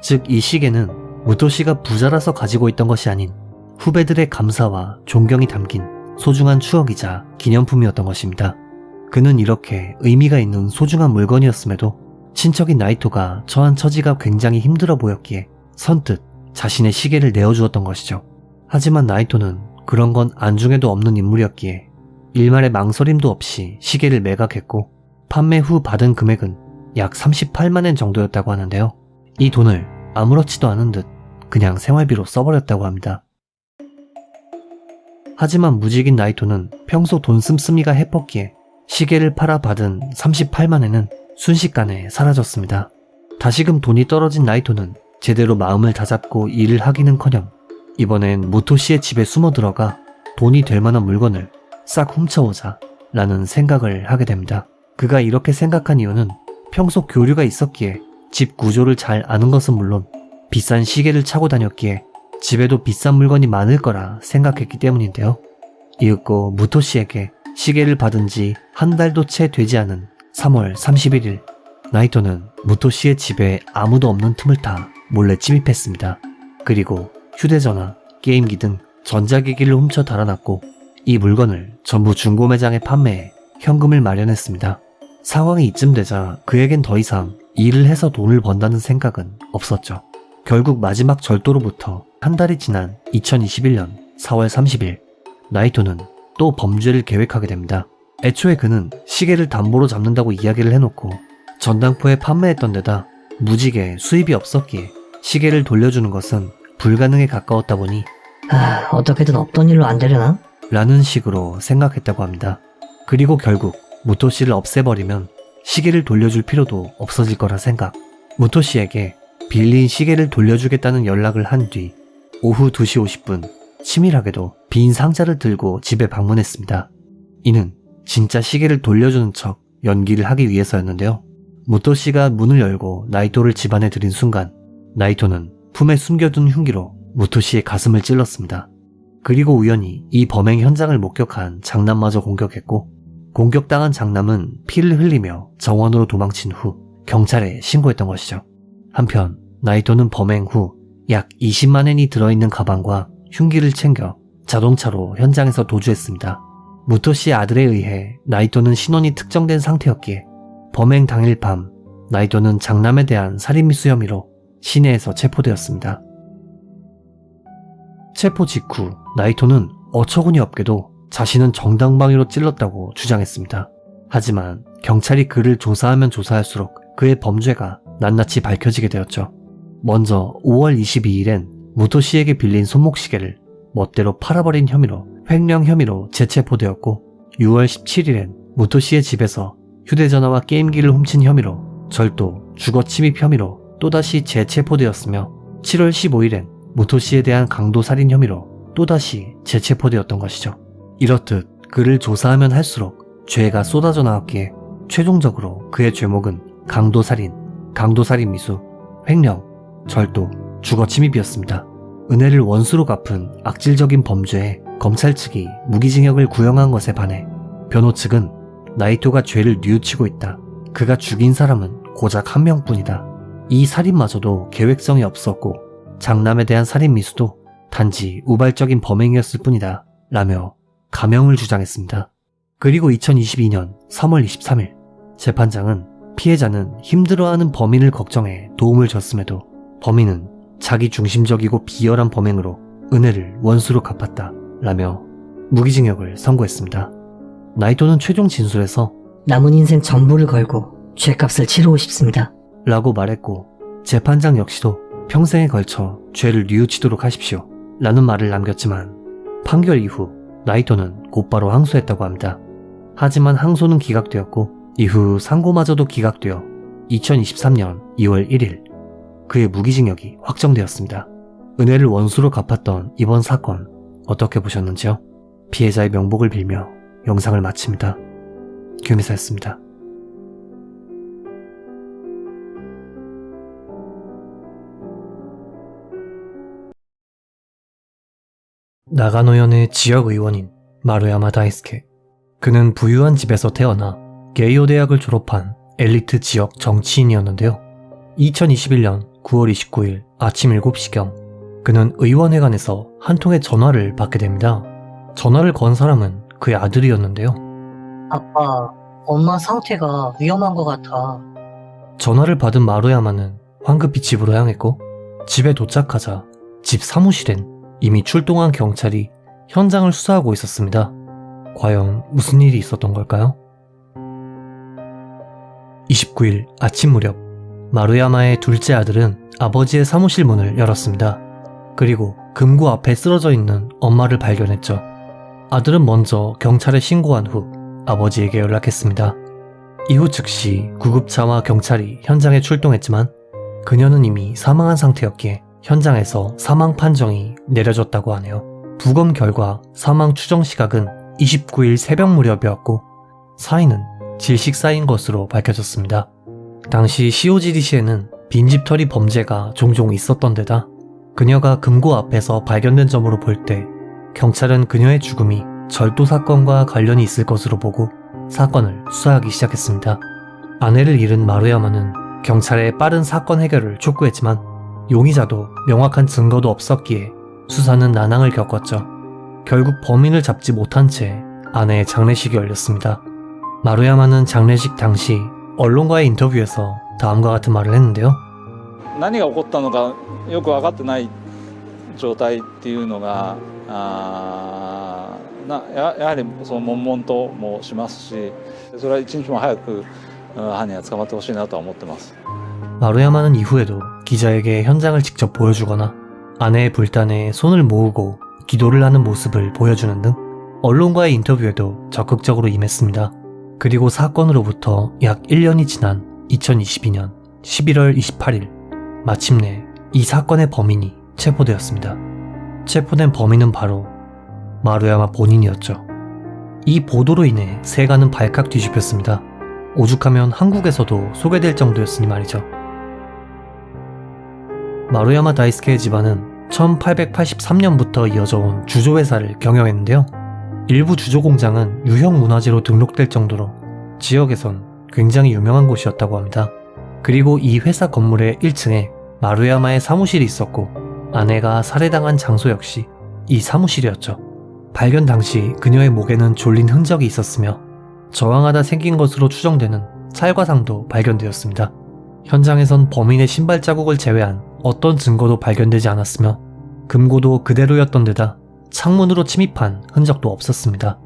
즉 이 시계는 무토씨가 부자라서 가지고 있던 것이 아닌 후배들의 감사와 존경이 담긴 소중한 추억이자 기념품이었던 것입니다. 그는 이렇게 의미가 있는 소중한 물건이었음에도 친척인 나이토가 처한 처지가 굉장히 힘들어 보였기에 선뜻 자신의 시계를 내어주었던 것이죠. 하지만 나이토는 그런 건 안중에도 없는 인물이었기에 일말의 망설임도 없이 시계를 매각했고 판매 후 받은 금액은 약 38만엔 정도였다고 하는데요. 이 돈을 아무렇지도 않은 듯 그냥 생활비로 써버렸다고 합니다. 하지만 무직인 나이토는 평소 돈 씀씀이가 해뻤기에 시계를 팔아 받은 38만엔은 순식간에 사라졌습니다. 다시금 돈이 떨어진 나이토는 제대로 마음을 다잡고 일을 하기는커녕 이번엔 무토씨의 집에 숨어 들어가 돈이 될 만한 물건을 싹 훔쳐오자 라는 생각을 하게 됩니다. 그가 이렇게 생각한 이유는 평소 교류가 있었기에 집 구조를 잘 아는 것은 물론 비싼 시계를 차고 다녔기에 집에도 비싼 물건이 많을 거라 생각했기 때문인데요. 이윽고 무토씨에게 시계를 받은 지 한 달도 채 되지 않은 3월 31일 나이토는 무토씨의 집에 아무도 없는 틈을 타 몰래 침입했습니다. 그리고 휴대전화, 게임기 등 전자기기를 훔쳐 달아났고 이 물건을 전부 중고 매장에 판매해 현금을 마련했습니다. 상황이 이쯤 되자 그에겐 더 이상 일을 해서 돈을 번다는 생각은 없었죠. 결국 마지막 절도로부터 한 달이 지난 2021년 4월 30일 나이토는 또 범죄를 계획하게 됩니다. 애초에 그는 시계를 담보로 잡는다고 이야기를 해놓고 전당포에 판매했던 데다 무직에 수입이 없었기에 시계를 돌려주는 것은 불가능에 가까웠다 보니 어떻게든 없던 일로 안 되려나? 라는 식으로 생각했다고 합니다. 그리고 결국 무토씨를 없애버리면 시계를 돌려줄 필요도 없어질 거라 생각. 무토씨에게 빌린 시계를 돌려주겠다는 연락을 한 뒤 오후 2시 50분 치밀하게도 빈 상자를 들고 집에 방문했습니다. 이는 진짜 시계를 돌려주는 척 연기를 하기 위해서였는데요. 무토씨가 문을 열고 나이토를 집 안에 들인 순간 나이토는 품에 숨겨둔 흉기로 무토씨의 가슴을 찔렀습니다. 그리고 우연히 이 범행 현장을 목격한 장남마저 공격했고 공격당한 장남은 피를 흘리며 정원으로 도망친 후 경찰에 신고했던 것이죠. 한편 나이토는 범행 후 약 20만엔이 들어있는 가방과 흉기를 챙겨 자동차로 현장에서 도주했습니다. 무토씨의 아들에 의해 나이토는 신원이 특정된 상태였기에 범행 당일 밤 나이토는 장남에 대한 살인미수 혐의로 시내에서 체포되었습니다. 체포 직후 나이토는 어처구니 없게도 자신은 정당방위로 찔렀다고 주장했습니다. 하지만 경찰이 그를 조사하면 조사할수록 그의 범죄가 낱낱이 밝혀지게 되었죠. 먼저 5월 22일엔 무토씨에게 빌린 손목시계를 멋대로 팔아버린 혐의로 횡령 혐의로 재체포되었고 6월 17일엔 무토씨의 집에서 휴대전화와 게임기를 훔친 혐의로 절도, 주거침입 혐의로 또다시 재체포되었으며 7월 15일엔 무토씨에 대한 강도살인 혐의로 또다시 재체포되었던 것이죠. 이렇듯 그를 조사하면 할수록 죄가 쏟아져 나왔기에 최종적으로 그의 죄목은 강도살인, 강도살인 미수, 횡령, 절도, 주거침입이었습니다. 은혜를 원수로 갚은 악질적인 범죄에 검찰 측이 무기징역을 구형한 것에 반해 변호 측은 나이토가 죄를 뉘우치고 있다. 그가 죽인 사람은 고작 한 명뿐이다. 이 살인마저도 계획성이 없었고 장남에 대한 살인 미수도 단지 우발적인 범행이었을 뿐이다. 라며 감형을 주장했습니다. 그리고 2022년 3월 23일 재판장은 피해자는 힘들어하는 범인을 걱정해 도움을 줬음에도 범인은 자기 중심적이고 비열한 범행으로 은혜를 원수로 갚았다. 라며 무기징역을 선고했습니다. 나이토는 최종 진술에서 남은 인생 전부를 걸고 죄값을 치르고 싶습니다. 라고 말했고 재판장 역시도 평생에 걸쳐 죄를 뉘우치도록 하십시오. 라는 말을 남겼지만 판결 이후 나이토는 곧바로 항소했다고 합니다. 하지만 항소는 기각되었고 이후 상고마저도 기각되어 2023년 2월 1일 그의 무기징역이 확정되었습니다. 은혜를 원수로 갚았던 이번 사건 어떻게 보셨는지요? 피해자의 명복을 빌며 영상을 마칩니다. 규미사였습니다. 나가노현의 지역의원인 마루야마 다이스케. 그는 부유한 집에서 태어나 게이오 대학을 졸업한 엘리트 지역 정치인이었는데요. 2021년 9월 29일 아침 7시경 그는 의원회관에서 한 통의 전화를 받게 됩니다. 전화를 건 사람은 그의 아들이었는데요. 아빠, 엄마 상태가 위험한 것 같아. 전화를 받은 마루야마는 황급히 집으로 향했고 집에 도착하자 집 사무실엔 이미 출동한 경찰이 현장을 수사하고 있었습니다. 과연 무슨 일이 있었던 걸까요? 29일 아침 무렵 마루야마의 둘째 아들은 아버지의 사무실 문을 열었습니다. 그리고 금고 앞에 쓰러져 있는 엄마를 발견했죠. 아들은 먼저 경찰에 신고한 후 아버지에게 연락했습니다. 이후 즉시 구급차와 경찰이 현장에 출동했지만 그녀는 이미 사망한 상태였기에 현장에서 사망 판정이 내려졌다고 하네요. 부검 결과 사망 추정 시각은 29일 새벽 무렵이었고 사인은 질식사인 것으로 밝혀졌습니다. 당시 시오지리시에는 빈집털이 범죄가 종종 있었던 데다 그녀가 금고 앞에서 발견된 점으로 볼 때 경찰은 그녀의 죽음이 절도 사건과 관련이 있을 것으로 보고 사건을 수사하기 시작했습니다. 아내를 잃은 마루야마는 경찰의 빠른 사건 해결을 촉구했지만 용의자도 명확한 증거도 없었기에 수사는 난항을 겪었죠. 결국 범인을 잡지 못한 채 아내의 장례식이 열렸습니다. 마루야마는 장례식 당시 언론과의 인터뷰에서 다음과 같은 말을 했는데요. 何が起こったのかよく分かってない状態っていうのがやはりその悶々ともしますし、それは一日も早く犯人が捕まってほしいなとは思ってます。 마루야마는 이후에도 기자에게 현장을 직접 보여주거나 아내의 불단에 손을 모으고 기도를 하는 모습을 보여주는 등 언론과의 인터뷰에도 적극적으로 임했습니다. 그리고 사건으로부터 약 1년이 지난 2022년 11월 28일 마침내 이 사건의 범인이 체포되었습니다. 체포된 범인은 바로 마루야마 본인이었죠. 이 보도로 인해 세간은 발칵 뒤집혔습니다. 오죽하면 한국에서도 소개될 정도였으니 말이죠. 마루야마 다이스케의 집안은 1883년부터 이어져온 주조회사를 경영했는데요. 일부 주조 공장은 유형 문화재로 등록될 정도로 지역에선 굉장히 유명한 곳이었다고 합니다. 그리고 이 회사 건물의 1층에 마루야마의 사무실이 있었고 아내가 살해당한 장소 역시 이 사무실이었죠. 발견 당시 그녀의 목에는 졸린 흔적이 있었으며 저항하다 생긴 것으로 추정되는 찰과상도 발견되었습니다. 현장에선 범인의 신발 자국을 제외한 어떤 증거도 발견되지 않았으며 금고도 그대로였던 데다 창문으로 침입한 흔적도 없었습니다.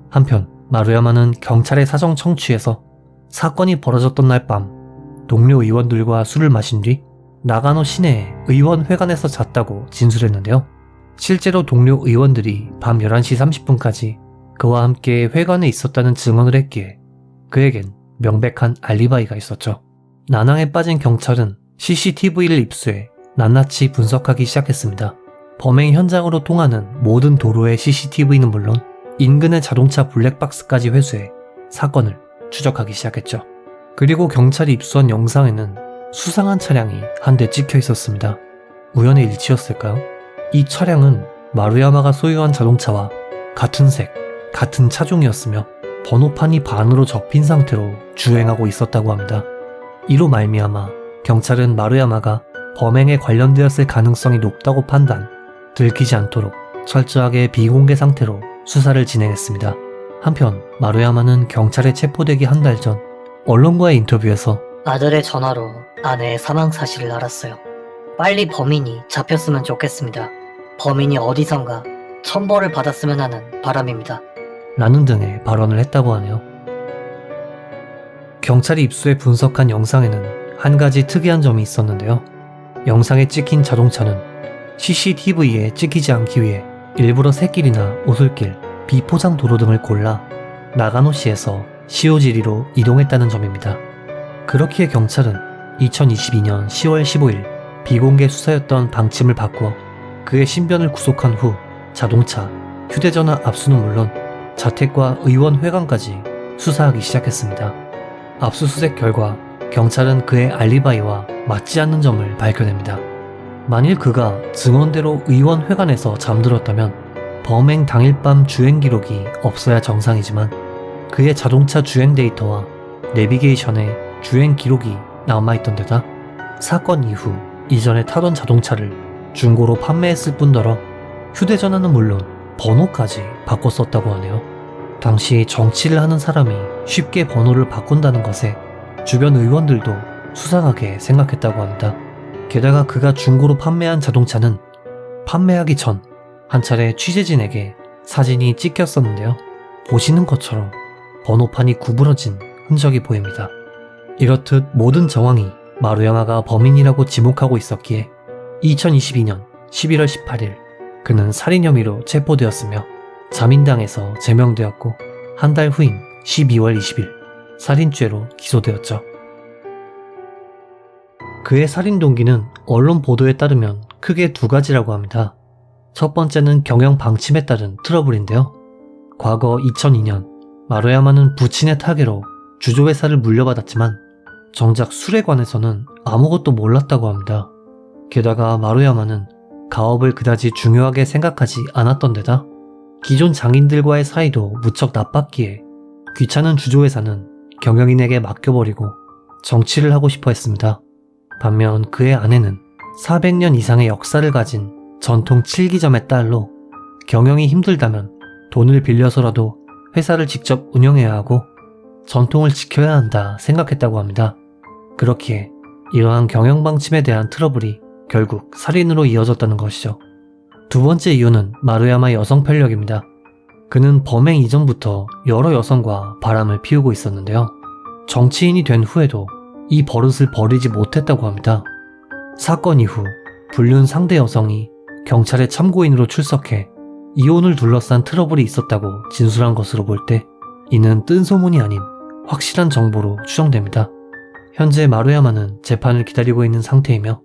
한편 마루야마는 경찰의 사정 청취에서 사건이 벌어졌던 날 밤 동료 의원들과 술을 마신 뒤 나가노 시내의 의원회관에서 잤다고 진술했는데요. 실제로 동료 의원들이 밤 11시 30분까지 그와 함께 회관에 있었다는 증언을 했기에 그에겐 명백한 알리바이가 있었죠. 난항에 빠진 경찰은 CCTV를 입수해 낱낱이 분석하기 시작했습니다. 범행 현장으로 통하는 모든 도로의 CCTV는 물론 인근의 자동차 블랙박스까지 회수해 사건을 추적하기 시작했죠. 그리고 경찰이 입수한 영상에는 수상한 차량이 한 대 찍혀 있었습니다. 우연의 일치였을까요? 이 차량은 마루야마가 소유한 자동차와 같은 색, 같은 차종이었으며 번호판이 반으로 접힌 상태로 주행하고 있었다고 합니다. 이로 말미암아 경찰은 마루야마가 범행에 관련되었을 가능성이 높다고 판단, 들키지 않도록 철저하게 비공개 상태로 수사를 진행했습니다. 한편 마루야마는 경찰에 체포되기 한 달 전 언론과의 인터뷰에서 아들의 전화로 아내의 사망 사실을 알았어요. 빨리 범인이 잡혔으면 좋겠습니다. 범인이 어디선가 천벌을 받았으면 하는 바람입니다. 라는 등의 발언을 했다고 하네요. 경찰이 입수해 분석한 영상에는 한 가지 특이한 점이 있었는데요. 영상에 찍힌 자동차는 CCTV에 찍히지 않기 위해 일부러 새길이나 오솔길, 비포장 도로 등을 골라 나가노시에서 시오지리로 이동했다는 점입니다. 그렇기에 경찰은 2022년 10월 15일 비공개 수사였던 방침을 바꾸어 그의 신변을 구속한 후 자동차, 휴대전화 압수는 물론 자택과 의원회관까지 수사하기 시작했습니다. 압수수색 결과 경찰은 그의 알리바이와 맞지 않는 점을 밝혀냅니다. 만일 그가 증언대로 의원회관에서 잠들었다면 범행 당일 밤 주행 기록이 없어야 정상이지만 그의 자동차 주행 데이터와 내비게이션에 주행 기록이 남아있던 데다 사건 이후 이전에 타던 자동차를 중고로 판매했을 뿐더러 휴대전화는 물론 번호까지 바꿔 썼다고 하네요. 당시 정치를 하는 사람이 쉽게 번호를 바꾼다는 것에 주변 의원들도 수상하게 생각했다고 합니다. 게다가 그가 중고로 판매한 자동차는 판매하기 전 한 차례 취재진에게 사진이 찍혔었는데요. 보시는 것처럼 번호판이 구부러진 흔적이 보입니다. 이렇듯 모든 정황이 마루야마가 범인이라고 지목하고 있었기에 2022년 11월 18일 그는 살인 혐의로 체포되었으며 자민당에서 제명되었고 한 달 후인 12월 20일 살인죄로 기소되었죠. 그의 살인 동기는 언론 보도에 따르면 크게 두 가지라고 합니다. 첫 번째는 경영 방침에 따른 트러블인데요. 과거 2002년 마루야마는 부친의 타계로 주조회사를 물려받았지만 정작 술에 관해서는 아무것도 몰랐다고 합니다. 게다가 마루야마는 가업을 그다지 중요하게 생각하지 않았던 데다 기존 장인들과의 사이도 무척 나빴기에 귀찮은 주조회사는 경영인에게 맡겨버리고 정치를 하고 싶어 했습니다. 반면 그의 아내는 400년 이상의 역사를 가진 전통 칠기점의 딸로 경영이 힘들다면 돈을 빌려서라도 회사를 직접 운영해야 하고 전통을 지켜야 한다 생각했다고 합니다. 그렇기에 이러한 경영 방침에 대한 트러블이 결국 살인으로 이어졌다는 것이죠. 두 번째 이유는 마루야마 여성 편력입니다. 그는 범행 이전부터 여러 여성과 바람을 피우고 있었는데요. 정치인이 된 후에도 이 버릇을 버리지 못했다고 합니다. 사건 이후 불륜 상대 여성이 경찰의 참고인으로 출석해 이혼을 둘러싼 트러블이 있었다고 진술한 것으로 볼 때 이는 뜬소문이 아닌 확실한 정보로 추정됩니다. 현재 마루야마는 재판을 기다리고 있는 상태이며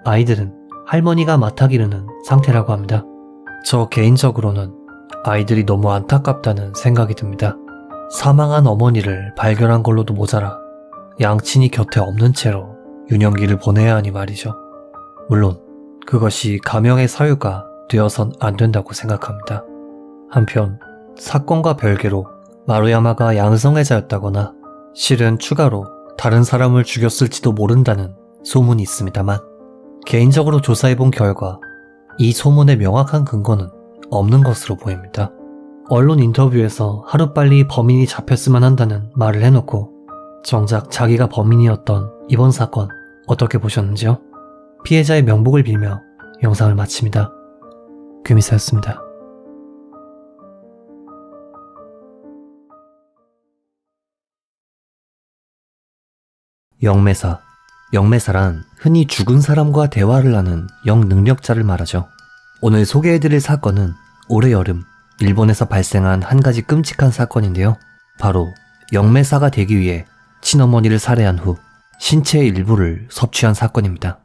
아이들은 할머니가 맡아 기르는 상태라고 합니다. 저 개인적으로는 아이들이 너무 안타깝다는 생각이 듭니다. 사망한 어머니를 발견한 걸로도 모자라 양친이 곁에 없는 채로 유년기를 보내야 하니 말이죠. 물론 그것이 감형의 사유가 되어선 안 된다고 생각합니다. 한편 사건과 별개로 마루야마가 양성애자였다거나 실은 추가로 다른 사람을 죽였을지도 모른다는 소문이 있습니다만 개인적으로 조사해본 결과 이 소문의 명확한 근거는 없는 것으로 보입니다. 언론 인터뷰에서 하루빨리 범인이 잡혔으면 한다는 말을 해놓고 정작 자기가 범인이었던 이번 사건 어떻게 보셨는지요? 피해자의 명복을 빌며 영상을 마칩니다. 귀미사였습니다. 영매사. 영매사란 흔히 죽은 사람과 대화를 하는 영능력자를 말하죠. 오늘 소개해드릴 사건은 올해 여름 일본에서 발생한 한 가지 끔찍한 사건인데요. 바로 영매사가 되기 위해 친어머니를 살해한 후 신체의 일부를 섭취한 사건입니다.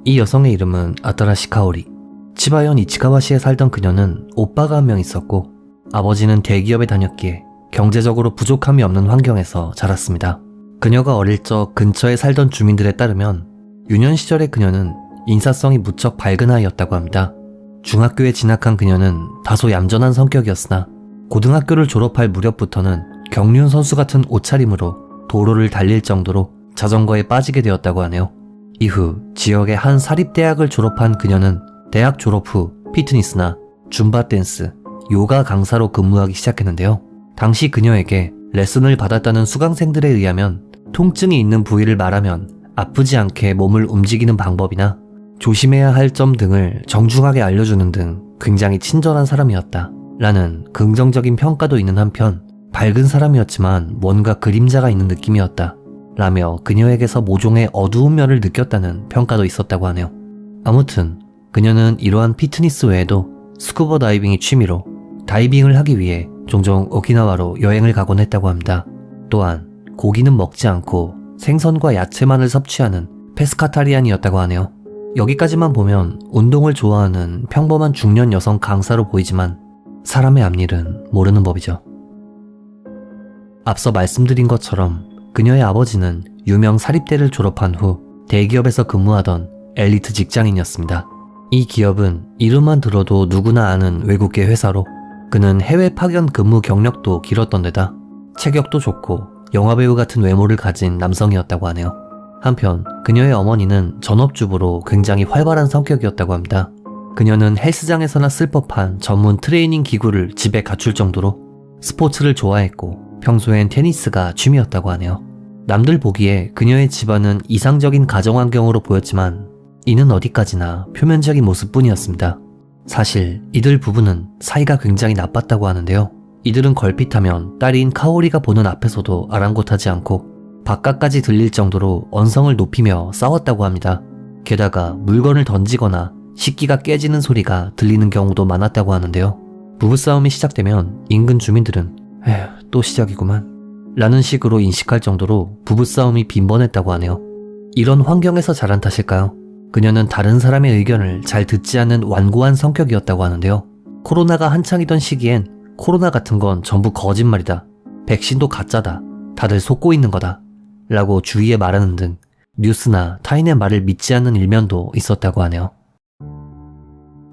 이 여성의 이름은 아타라시 카오리. 치바현 이치가와시에 살던 그녀는 오빠가 한 명 있었고 아버지는 대기업에 다녔기에 경제적으로 부족함이 없는 환경에서 자랐습니다. 그녀가 어릴 적 근처에 살던 주민들에 따르면 유년 시절의 그녀는 인사성이 무척 밝은 아이였다고 합니다. 중학교에 진학한 그녀는 다소 얌전한 성격이었으나 고등학교를 졸업할 무렵부터는 경륜 선수 같은 옷차림으로 도로를 달릴 정도로 자전거에 빠지게 되었다고 하네요. 이후 지역의 한 사립대학을 졸업한 그녀는 대학 졸업 후 피트니스나 줌바 댄스, 요가 강사로 근무하기 시작했는데요. 당시 그녀에게 레슨을 받았다는 수강생들에 의하면 통증이 있는 부위를 말하면 아프지 않게 몸을 움직이는 방법이나 조심해야 할 점 등을 정중하게 알려주는 등 굉장히 친절한 사람이었다 라는 긍정적인 평가도 있는 한편 밝은 사람이었지만 뭔가 그림자가 있는 느낌이었다 라며 그녀에게서 모종의 어두운 면을 느꼈다는 평가도 있었다고 하네요. 아무튼 그녀는 이러한 피트니스 외에도 스쿠버 다이빙이 취미로 다이빙을 하기 위해 종종 오키나와로 여행을 가곤 했다고 합니다. 또한 고기는 먹지 않고 생선과 야채만을 섭취하는 페스카타리안이었다고 하네요. 여기까지만 보면 운동을 좋아하는 평범한 중년 여성 강사로 보이지만 사람의 앞일은 모르는 법이죠. 앞서 말씀드린 것처럼 그녀의 아버지는 유명 사립대를 졸업한 후 대기업에서 근무하던 엘리트 직장인이었습니다. 이 기업은 이름만 들어도 누구나 아는 외국계 회사로 그는 해외 파견 근무 경력도 길었던 데다 체격도 좋고 영화배우 같은 외모를 가진 남성이었다고 하네요. 한편 그녀의 어머니는 전업주부로 굉장히 활발한 성격이었다고 합니다. 그녀는 헬스장에서나 쓸 법한 전문 트레이닝 기구를 집에 갖출 정도로 스포츠를 좋아했고 평소엔 테니스가 취미였다고 하네요. 남들 보기에 그녀의 집안은 이상적인 가정환경으로 보였지만 이는 어디까지나 표면적인 모습뿐이었습니다. 사실 이들 부부는 사이가 굉장히 나빴다고 하는데요. 이들은 걸핏하면 딸인 카오리가 보는 앞에서도 아랑곳하지 않고 바깥까지 들릴 정도로 언성을 높이며 싸웠다고 합니다. 게다가 물건을 던지거나 식기가 깨지는 소리가 들리는 경우도 많았다고 하는데요. 부부싸움이 시작되면 인근 주민들은 에휴 또 시작이구만 라는 식으로 인식할 정도로 부부싸움이 빈번했다고 하네요. 이런 환경에서 자란 탓일까요? 그녀는 다른 사람의 의견을 잘 듣지 않는 완고한 성격이었다고 하는데요. 코로나가 한창이던 시기엔 코로나 같은 건 전부 거짓말이다. 백신도 가짜다. 다들 속고 있는 거다. 라고 주위에 말하는 등 뉴스나 타인의 말을 믿지 않는 일면도 있었다고 하네요.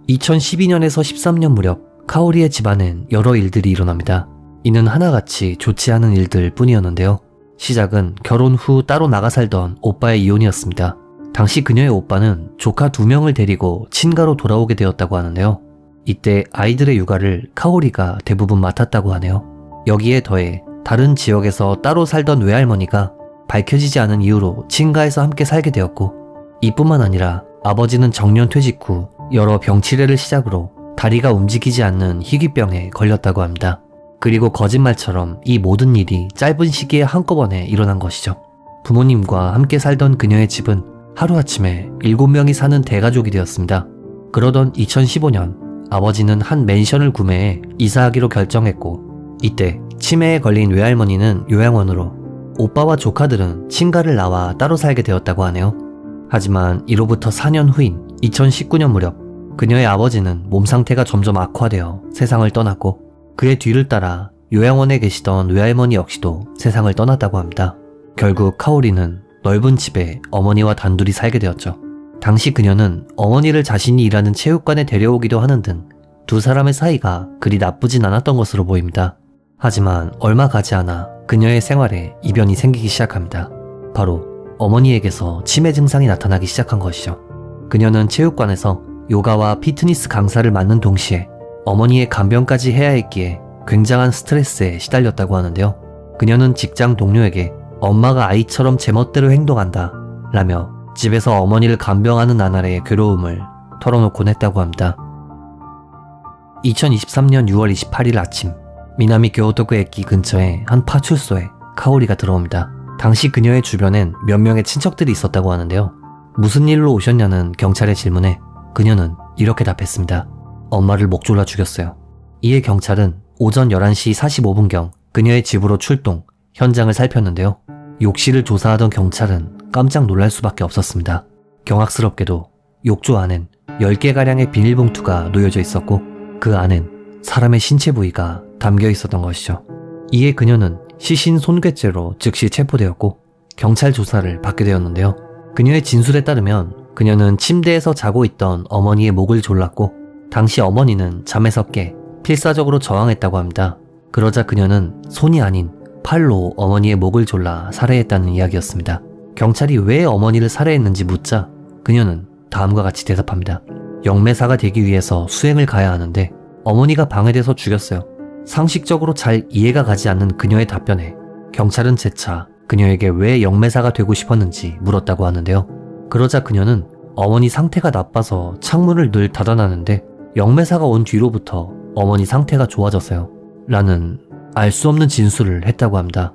2012년에서 13년 무렵 카오리의 집안엔 여러 일들이 일어납니다. 이는 하나같이 좋지 않은 일들 뿐이었는데요. 시작은 결혼 후 따로 나가 살던 오빠의 이혼이었습니다. 당시 그녀의 오빠는 조카 2명을 데리고 친가로 돌아오게 되었다고 하는데요. 이때 아이들의 육아를 카오리가 대부분 맡았다고 하네요. 여기에 더해 다른 지역에서 따로 살던 외할머니가 밝혀지지 않은 이유로 친가에서 함께 살게 되었고, 이뿐만 아니라 아버지는 정년 퇴직 후 여러 병치레를 시작으로 다리가 움직이지 않는 희귀병에 걸렸다고 합니다. 그리고 거짓말처럼 이 모든 일이 짧은 시기에 한꺼번에 일어난 것이죠. 부모님과 함께 살던 그녀의 집은 하루아침에 7명이 사는 대가족이 되었습니다. 그러던 2015년 아버지는 한 맨션을 구매해 이사하기로 결정했고, 이때 치매에 걸린 외할머니는 요양원으로, 오빠와 조카들은 친가를 나와 따로 살게 되었다고 하네요. 하지만 이로부터 4년 후인 2019년 무렵 그녀의 아버지는 몸 상태가 점점 악화되어 세상을 떠났고, 그의 뒤를 따라 요양원에 계시던 외할머니 역시도 세상을 떠났다고 합니다. 결국 카오리는 넓은 집에 어머니와 단둘이 살게 되었죠. 당시 그녀는 어머니를 자신이 일하는 체육관에 데려오기도 하는 등 두 사람의 사이가 그리 나쁘진 않았던 것으로 보입니다. 하지만 얼마 가지 않아 그녀의 생활에 이변이 생기기 시작합니다. 바로 어머니에게서 치매 증상이 나타나기 시작한 것이죠. 그녀는 체육관에서 요가와 피트니스 강사를 맡는 동시에 어머니의 간병까지 해야 했기에 굉장한 스트레스에 시달렸다고 하는데요. 그녀는 직장 동료에게 엄마가 아이처럼 제멋대로 행동한다 라며 집에서 어머니를 간병하는 나날의 괴로움을 털어놓곤 했다고 합니다. 2023년 6월 28일 아침, 미나미 교토구駅근처의 한 파출소에 카오리가 들어옵니다. 당시 그녀의 주변엔 몇 명의 친척들이 있었다고 하는데요. 무슨 일로 오셨냐는 경찰의 질문에 그녀는 이렇게 답했습니다. 엄마를 목 졸라 죽였어요. 이에 경찰은 오전 11시 45분경 그녀의 집으로 출동, 현장을 살폈는데요. 욕실을 조사하던 경찰은 깜짝 놀랄 수밖에 없었습니다. 경악스럽게도 욕조 안엔 10개가량의 비닐봉투가 놓여져 있었고, 그 안엔 사람의 신체 부위가 담겨 있었던 것이죠. 이에 그녀는 시신 손괴죄로 즉시 체포되었고 경찰 조사를 받게 되었는데요. 그녀의 진술에 따르면 그녀는 침대에서 자고 있던 어머니의 목을 졸랐고, 당시 어머니는 잠에서 깨 필사적으로 저항했다고 합니다. 그러자 그녀는 손이 아닌 팔로 어머니의 목을 졸라 살해했다는 이야기였습니다. 경찰이 왜 어머니를 살해했는지 묻자 그녀는 다음과 같이 대답합니다. 영매사가 되기 위해서 수행을 가야 하는데 어머니가 방해돼서 죽였어요. 상식적으로 잘 이해가 가지 않는 그녀의 답변에 경찰은 재차 그녀에게 왜 영매사가 되고 싶었는지 물었다고 하는데요. 그러자 그녀는 어머니 상태가 나빠서 창문을 늘 닫아놨는데 영매사가 온 뒤로부터 어머니 상태가 좋아졌어요 라는 알 수 없는 진술을 했다고 합니다.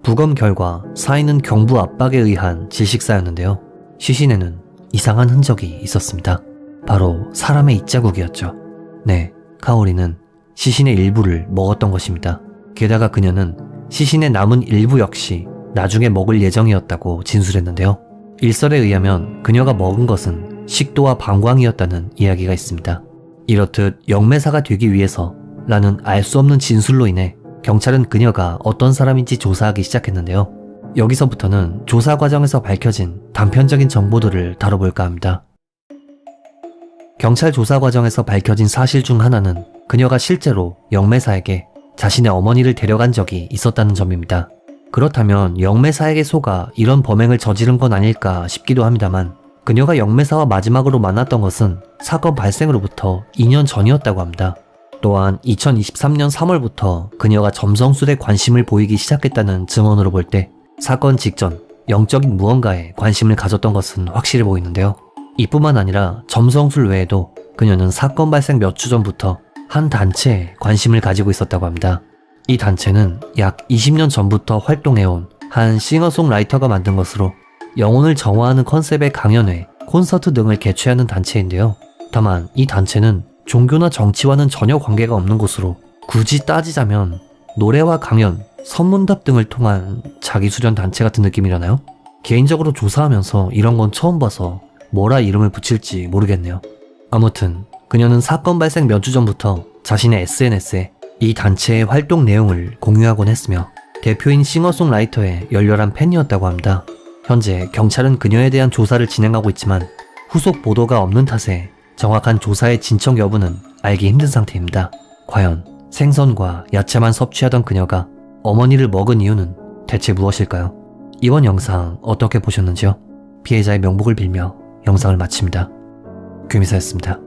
부검 결과 사인은 경부 압박에 의한 질식사였는데요. 시신에는 이상한 흔적이 있었습니다. 바로 사람의 입자국이었죠. 네, 카오리는 시신의 일부를 먹었던 것입니다. 게다가 그녀는 시신의 남은 일부 역시 나중에 먹을 예정이었다고 진술했는데요. 일설에 의하면 그녀가 먹은 것은 식도와 방광이었다는 이야기가 있습니다. 이렇듯 영매사가 되기 위해서 라는 알 수 없는 진술로 인해 경찰은 그녀가 어떤 사람인지 조사하기 시작했는데요. 여기서부터는 조사 과정에서 밝혀진 단편적인 정보들을 다뤄볼까 합니다. 경찰 조사 과정에서 밝혀진 사실 중 하나는 그녀가 실제로 영매사에게 자신의 어머니를 데려간 적이 있었다는 점입니다. 그렇다면 영매사에게 속아 이런 범행을 저지른 건 아닐까 싶기도 합니다만, 그녀가 영매사와 마지막으로 만났던 것은 사건 발생으로부터 2년 전이었다고 합니다. 또한 2023년 3월부터 그녀가 점성술에 관심을 보이기 시작했다는 증언으로 볼 때 사건 직전 영적인 무언가에 관심을 가졌던 것은 확실해 보이는데요. 이뿐만 아니라 점성술 외에도 그녀는 사건 발생 몇 주 전부터 한 단체에 관심을 가지고 있었다고 합니다. 이 단체는 약 20년 전부터 활동해온 한 싱어송라이터가 만든 것으로 영혼을 정화하는 컨셉의 강연회, 콘서트 등을 개최하는 단체인데요. 다만 이 단체는 종교나 정치와는 전혀 관계가 없는 곳으로 굳이 따지자면 노래와 강연, 선문답 등을 통한 자기수련 단체 같은 느낌이라나요? 개인적으로 조사하면서 이런 건 처음 봐서 뭐라 이름을 붙일지 모르겠네요. 아무튼 그녀는 사건 발생 몇 주 전부터 자신의 SNS에 이 단체의 활동 내용을 공유하곤 했으며 대표인 싱어송라이터의 열렬한 팬이었다고 합니다. 현재 경찰은 그녀에 대한 조사를 진행하고 있지만 후속 보도가 없는 탓에 정확한 조사의 진척 여부는 알기 힘든 상태입니다. 과연 생선과 야채만 섭취하던 그녀가 어머니를 먹은 이유는 대체 무엇일까요? 이번 영상 어떻게 보셨는지요? 피해자의 명복을 빌며 영상을 마칩니다. 규미사였습니다.